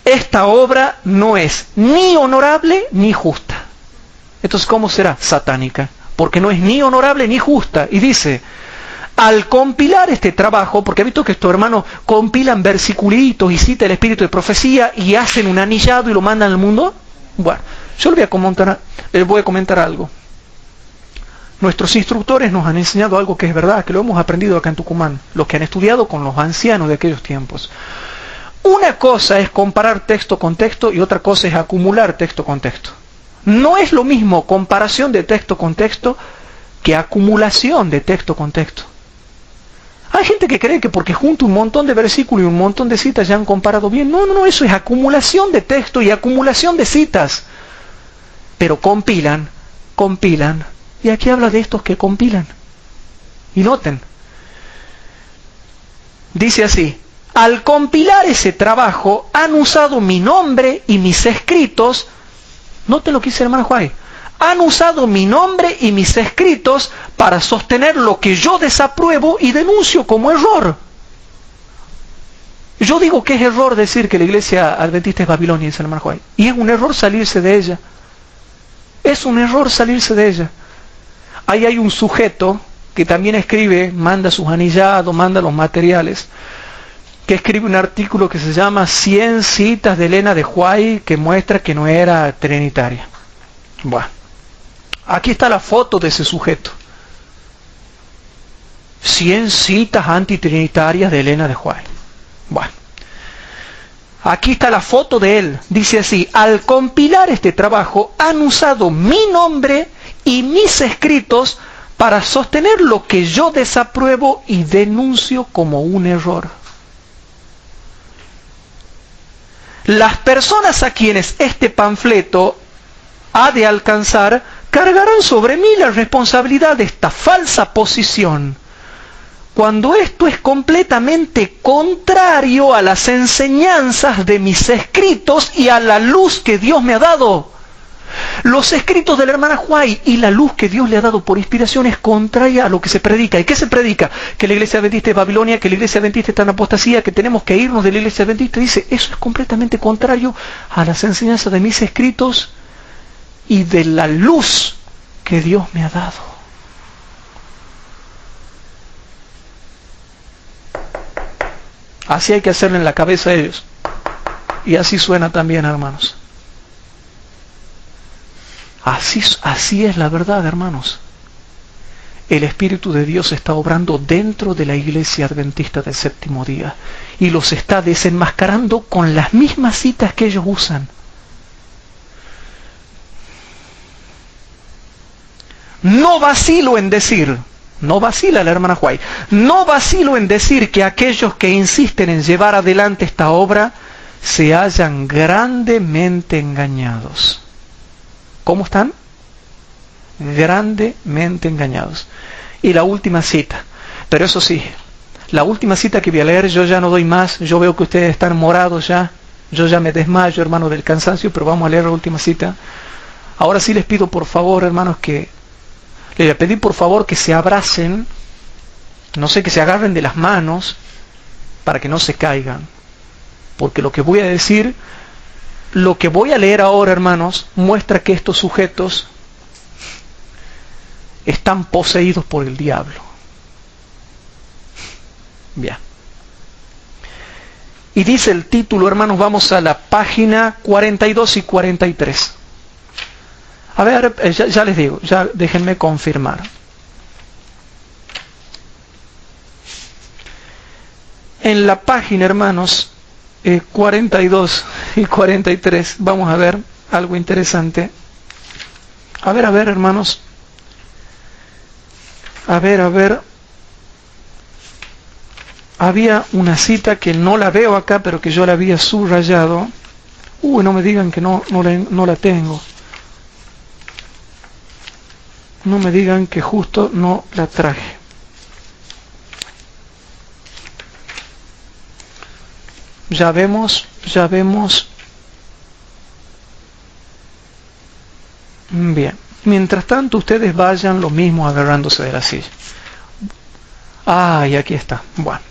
esta obra no es ni honorable ni justa. Entonces, ¿cómo será? Satánica, porque no es ni honorable ni justa. Y dice, al compilar este trabajo, porque ha visto que estos hermanos compilan versiculitos y cita el espíritu de profecía y hacen un anillado y lo mandan al mundo. Bueno, yo les voy a comentar algo. Nuestros instructores nos han enseñado algo que es verdad, que lo hemos aprendido acá en Tucumán, los que han estudiado con los ancianos de aquellos tiempos. Una cosa es comparar texto con texto y otra cosa es acumular texto con texto. No es lo mismo comparación de texto con texto que acumulación de texto con texto. Hay gente que cree que porque junto un montón de versículos y un montón de citas ya han comparado bien. No, eso es acumulación de texto y acumulación de citas. Pero compilan. Y aquí habla de estos que compilan. Y noten. Dice así, al compilar ese trabajo han usado mi nombre y mis escritos. Noten lo que dice el hermano Juárez. Han usado mi nombre y mis escritos para sostener lo que yo desapruebo y denuncio como error. Yo digo que es error decir que la iglesia adventista es Babilonia, dice el hermano Juárez. Y es un error salirse de ella. Es un error salirse de ella. Ahí hay un sujeto que también escribe, manda sus anillados, manda los materiales, que escribe un artículo que se llama 100 citas de Elena de White que muestra que no era trinitaria. Bueno, aquí está la foto de ese sujeto. 100 citas antitrinitarias de Elena de White. Bueno, aquí está la foto de él. Dice así, al compilar este trabajo han usado mi nombre y mis escritos para sostener lo que yo desapruebo y denuncio como un error. Las personas a quienes este panfleto ha de alcanzar cargarán sobre mí la responsabilidad de esta falsa posición, cuando esto es completamente contrario a las enseñanzas de mis escritos y a la luz que Dios me ha dado. Los escritos de la hermana White y la luz que Dios le ha dado por inspiración es contraria a lo que se predica. ¿Y qué se predica? Que la iglesia adventista es Babilonia, que la iglesia adventista está en apostasía, que tenemos que irnos de la iglesia adventista. Dice, eso es completamente contrario a las enseñanzas de mis escritos y de la luz que Dios me ha dado. Así hay que hacerle en la cabeza a ellos. Y así suena también, hermanos. Así es la verdad, hermanos. El Espíritu de Dios está obrando dentro de la iglesia adventista del séptimo día y los está desenmascarando con las mismas citas que ellos usan. No vacilo en decir, no vacila la hermana White, no vacilo en decir que aquellos que insisten en llevar adelante esta obra se hallan grandemente engañados. ¿Cómo están? Grandemente engañados. Y la última cita, pero eso sí, la última cita que voy a leer, yo ya no doy más, yo veo que ustedes están morados ya, yo ya me desmayo, hermano, del cansancio, pero vamos a leer la última cita. Ahora sí les pido por favor, hermanos, que les voy a pedir por favor que se abracen, no sé, que se agarren de las manos para que no se caigan, porque lo que voy a decir, lo que voy a leer ahora, hermanos, muestra que estos sujetos están poseídos por el diablo. Bien. Y dice el título, hermanos, vamos a la página 42 y 43. A ver, ya les digo, ya déjenme confirmar. En la página, hermanos, 42 y 43, vamos a ver algo interesante. A ver, hermanos. A ver. Había una cita que no la veo acá, pero que yo la había subrayado. No me digan que no la tengo. No me digan que justo no la traje. Ya vemos. Bien. Mientras tanto, ustedes vayan lo mismo agarrándose de la silla. Y aquí está. Bueno.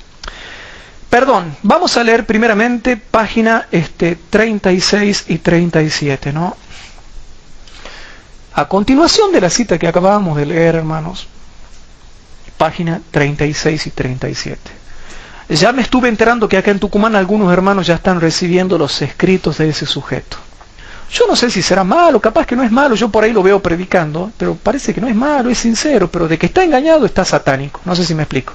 Perdón, vamos a leer primeramente página 36 y 37, ¿no? A continuación de la cita que acabamos de leer, hermanos, página 36 y 37. Ya me estuve enterando que acá en Tucumán algunos hermanos ya están recibiendo los escritos de ese sujeto. Yo no sé si será malo, capaz que no es malo, yo por ahí lo veo predicando, pero parece que no es malo, es sincero, pero de que está engañado está satánico, no sé si me explico.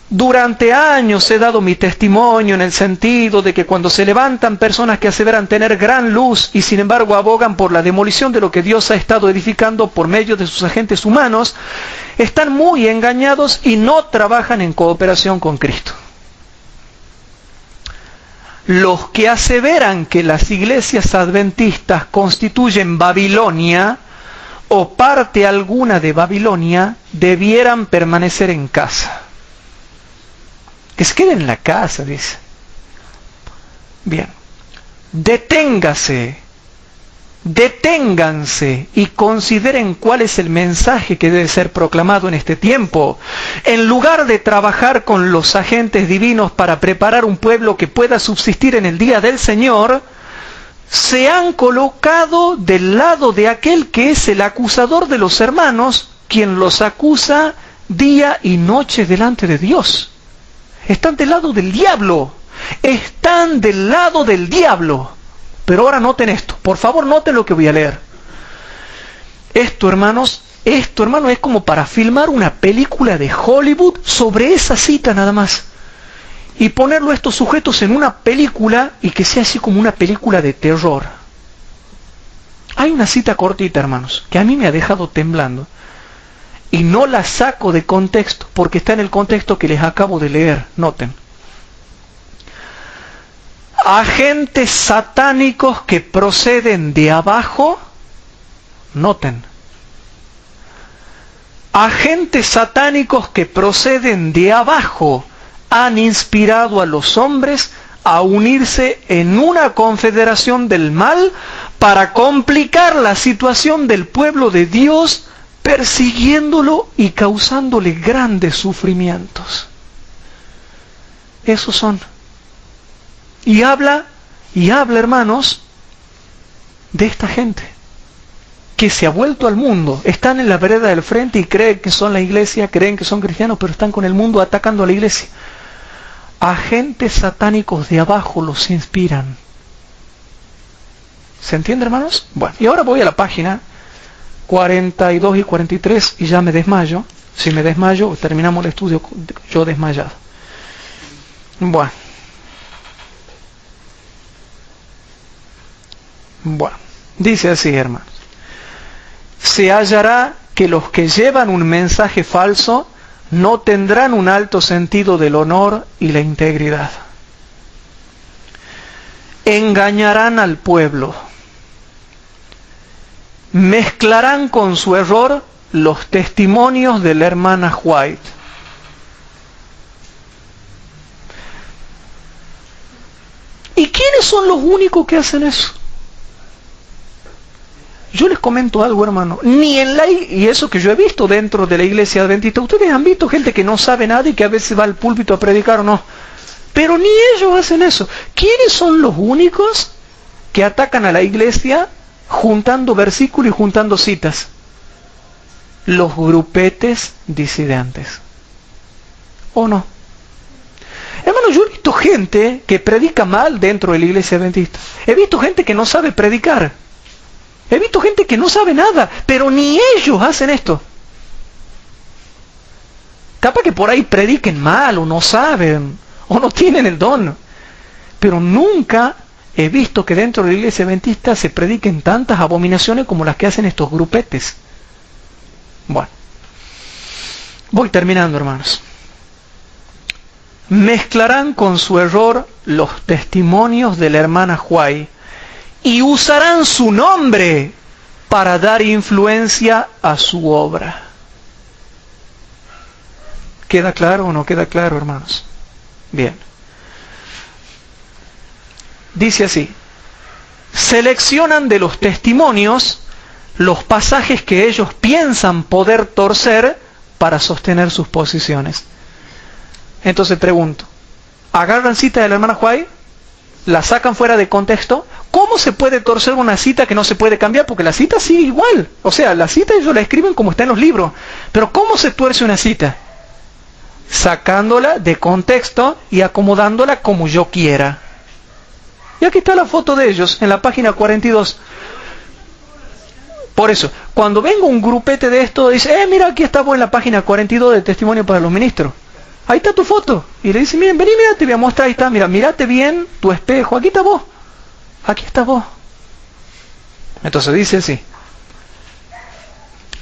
Durante años he dado mi testimonio en el sentido de que cuando se levantan personas que aseveran tener gran luz y sin embargo abogan por la demolición de lo que Dios ha estado edificando por medio de sus agentes humanos, están muy engañados y no trabajan en cooperación con Cristo. Los que aseveran que las iglesias adventistas constituyen Babilonia o parte alguna de Babilonia debieran permanecer en casa. Que se queden en la casa, dice. Bien. Deténganse y consideren cuál es el mensaje que debe ser proclamado en este tiempo. En lugar de trabajar con los agentes divinos para preparar un pueblo que pueda subsistir en el día del Señor, se han colocado del lado de aquel que es el acusador de los hermanos, quien los acusa día y noche delante de Dios. Están del lado del diablo. Están del lado del diablo. Pero ahora noten esto. Por favor, noten lo que voy a leer. Esto, hermanos, es como para filmar una película de Hollywood sobre esa cita nada más. Y ponerlo a estos sujetos en una película y que sea así como una película de terror. Hay una cita cortita, hermanos, que a mí me ha dejado temblando. Y no la saco de contexto, porque está en el contexto que les acabo de leer. Noten. Agentes satánicos que proceden de abajo Noten. Agentes satánicos que proceden de abajo han inspirado a los hombres a unirse en una confederación del mal para complicar la situación del pueblo de Dios, persiguiéndolo y causándole grandes sufrimientos. Esos son. Y habla, hermanos, de esta gente que se ha vuelto al mundo, están en la vereda del frente y creen que son la iglesia, creen que son cristianos, pero están con el mundo atacando a la iglesia. Agentes satánicos de abajo los inspiran. ¿Se entiende, hermanos? Bueno, y ahora voy a la página 42 y 43 y ya me desmayo. Si me desmayo, terminamos el estudio yo desmayado. Bueno, dice así, hermanos. Se hallará que los que llevan un mensaje falso no tendrán un alto sentido del honor y la integridad. Engañarán al pueblo. Mezclarán con su error los testimonios de la hermana White. ¿Y quiénes son los únicos que hacen eso? Yo les comento algo, hermano. Ni en y eso que yo he visto dentro de la iglesia adventista. Ustedes han visto gente que no sabe nada y que a veces va al púlpito a predicar o no. Pero ni ellos hacen eso. ¿Quiénes son los únicos que atacan a la iglesia juntando versículos y juntando citas? Los grupetes disidentes. ¿O no? Hermano, yo he visto gente que predica mal dentro de la iglesia adventista. He visto gente que no sabe predicar. He visto gente que no sabe nada, pero ni ellos hacen esto. Capaz que por ahí prediquen mal, o no saben, o no tienen el don. Pero nunca he visto que dentro de la iglesia adventista se prediquen tantas abominaciones como las que hacen estos grupetes. Bueno, voy terminando, hermanos. Mezclarán con su error los testimonios de la hermana White y usarán su nombre para dar influencia a su obra. ¿Queda claro o no queda claro, hermanos? Bien. Dice así: seleccionan de los testimonios los pasajes que ellos piensan poder torcer para sostener sus posiciones. Entonces pregunto, ¿agarran cita de la hermana White? ¿La sacan fuera de contexto? ¿Cómo se puede torcer una cita que no se puede cambiar? Porque la cita sigue igual. O sea, la cita ellos la escriben como está en los libros. Pero ¿cómo se tuerce una cita? Sacándola de contexto y acomodándola como yo quiera. Y aquí está la foto de ellos en la página 42. Por eso, cuando venga un grupete de esto, dice, mira, aquí estamos en la página 42 de Testimonio para los Ministros. Ahí está tu foto. Y le dice, miren, vení, mira, te voy a mostrar, ahí está, mira, mírate bien tu espejo, aquí está vos. Aquí está vos. Entonces dice así: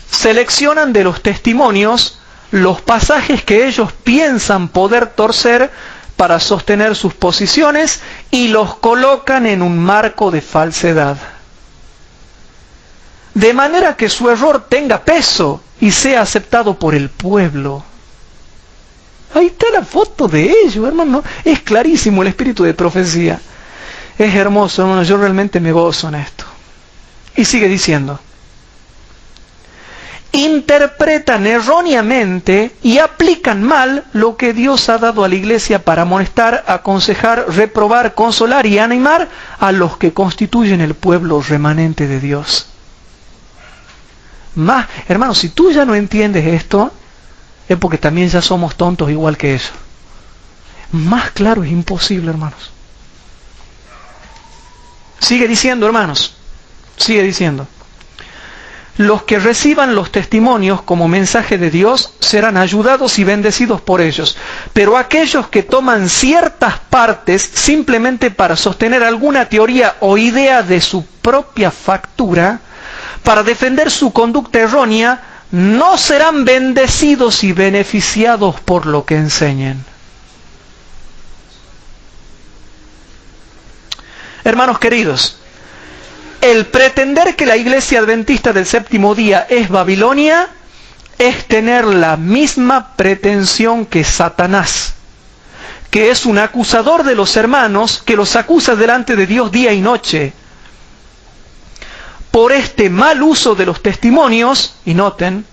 seleccionan de los testimonios los pasajes que ellos piensan poder torcer para sostener sus posiciones y los colocan en un marco de falsedad. De manera que su error tenga peso y sea aceptado por el pueblo. Ahí está la foto de ellos, hermano. Es clarísimo el espíritu de profecía. Es hermoso, hermano. Yo realmente me gozo en esto. Y sigue diciendo: interpretan erróneamente y aplican mal lo que Dios ha dado a la iglesia para amonestar, aconsejar, reprobar, consolar y animar a los que constituyen el pueblo remanente de Dios. Más, hermano, si tú ya no entiendes esto, es porque también ya somos tontos igual que ellos. Más claro es imposible, hermanos. Sigue diciendo, hermanos. Sigue diciendo: los que reciban los testimonios como mensaje de Dios serán ayudados y bendecidos por ellos. Pero aquellos que toman ciertas partes simplemente para sostener alguna teoría o idea de su propia factura, para defender su conducta errónea, no serán bendecidos y beneficiados por lo que enseñen. Hermanos queridos, El pretender que la iglesia adventista del séptimo día es Babilonia es tener la misma pretensión que Satanás, que es un acusador de los hermanos, que los acusa delante de Dios día y noche. Por este mal uso de los testimonios, y noten,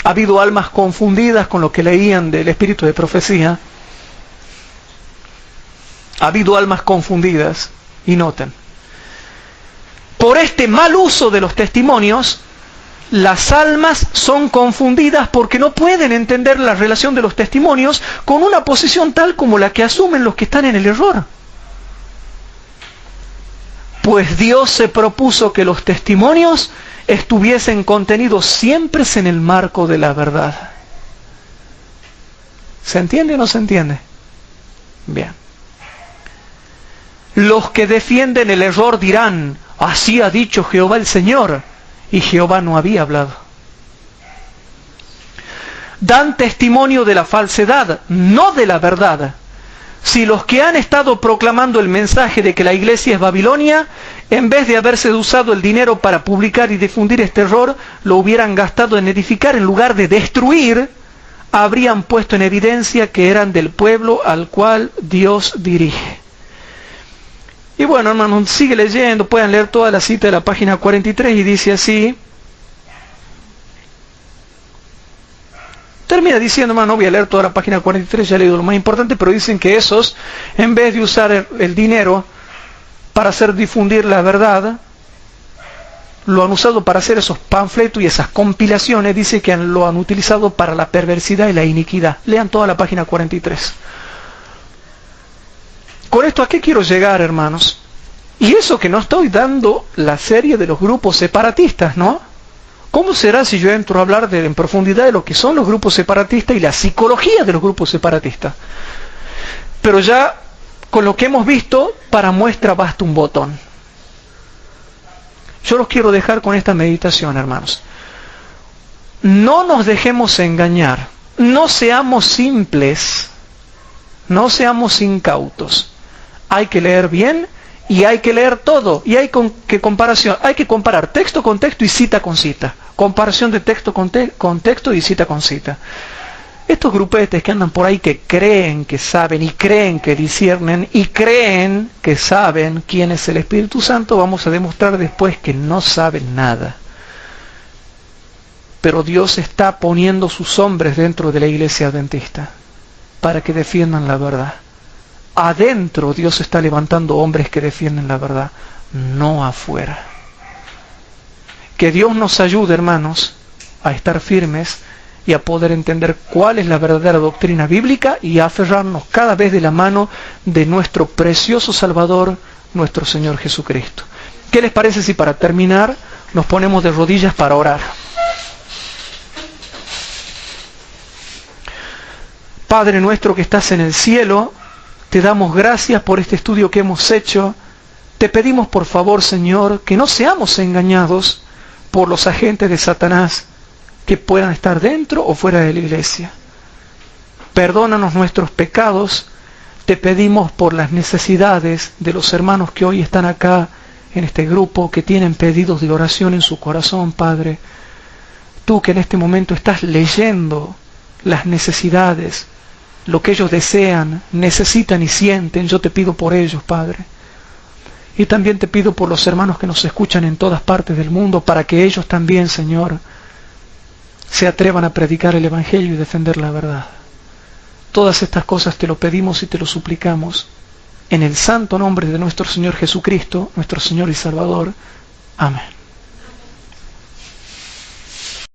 ha habido almas confundidas con lo que leían del espíritu de profecía. Ha habido almas confundidas, y noten. Por este mal uso de los testimonios, las almas son confundidas porque no pueden entender la relación de los testimonios con una posición tal como la que asumen los que están en el error. Pues Dios se propuso que los testimonios estuviesen contenidos siempre en el marco de la verdad. ¿Se entiende o no se entiende? Bien. Los que defienden el error dirán, así ha dicho Jehová el Señor, y Jehová no había hablado. Dan testimonio de la falsedad, no de la verdad. Si los que han estado proclamando el mensaje de que la iglesia es Babilonia, en vez de haberse usado el dinero para publicar y difundir este error, lo hubieran gastado en edificar en lugar de destruir, habrían puesto en evidencia que eran del pueblo al cual Dios dirige. Y bueno, hermanos, sigue leyendo, pueden leer toda la cita de la página 43 y dice así. Termina diciendo, hermano, no voy a leer toda la página 43, ya he leído lo más importante, pero dicen que esos, en vez de usar el dinero para hacer difundir la verdad, lo han usado para hacer esos panfletos y esas compilaciones, dice que lo han utilizado para la perversidad y la iniquidad. Lean toda la página 43. Con esto, ¿a qué quiero llegar, hermanos? Y eso que no estoy dando la serie de los grupos separatistas, ¿no? ¿Cómo será si yo entro a hablar en profundidad de lo que son los grupos separatistas y la psicología de los grupos separatistas? Pero ya, con lo que hemos visto, para muestra basta un botón. Yo los quiero dejar con esta meditación, hermanos. No nos dejemos engañar. No seamos simples. No seamos incautos. Hay que leer bien y hay que leer todo. Y hay que comparar texto con texto y cita con cita. Comparación de texto con texto y cita con cita. Estos grupetes que andan por ahí que creen que saben y creen que disciernen y creen que saben quién es el Espíritu Santo, vamos a demostrar después que no saben nada. Pero Dios está poniendo sus hombres dentro de la iglesia adventista para que defiendan la verdad. Adentro Dios está levantando hombres que defienden la verdad, no afuera. Que Dios nos ayude, hermanos, a estar firmes y a poder entender cuál es la verdadera doctrina bíblica y a aferrarnos cada vez de la mano de nuestro precioso Salvador, nuestro Señor Jesucristo. ¿Qué les parece si para terminar nos ponemos de rodillas para orar? Padre nuestro que estás en el cielo, te damos gracias por este estudio que hemos hecho. Te pedimos por favor, Señor, que no seamos engañados por los agentes de Satanás que puedan estar dentro o fuera de la iglesia. Perdónanos nuestros pecados. Te pedimos por las necesidades de los hermanos que hoy están acá en este grupo, que tienen pedidos de oración en su corazón, Padre. Tú que en este momento estás leyendo las necesidades, lo que ellos desean, necesitan y sienten, yo te pido por ellos, Padre. Y también te pido por los hermanos que nos escuchan en todas partes del mundo, para que ellos también, Señor, se atrevan a predicar el Evangelio y defender la verdad. Todas estas cosas te lo pedimos y te lo suplicamos en el santo nombre de nuestro Señor Jesucristo, nuestro Señor y Salvador. Amén.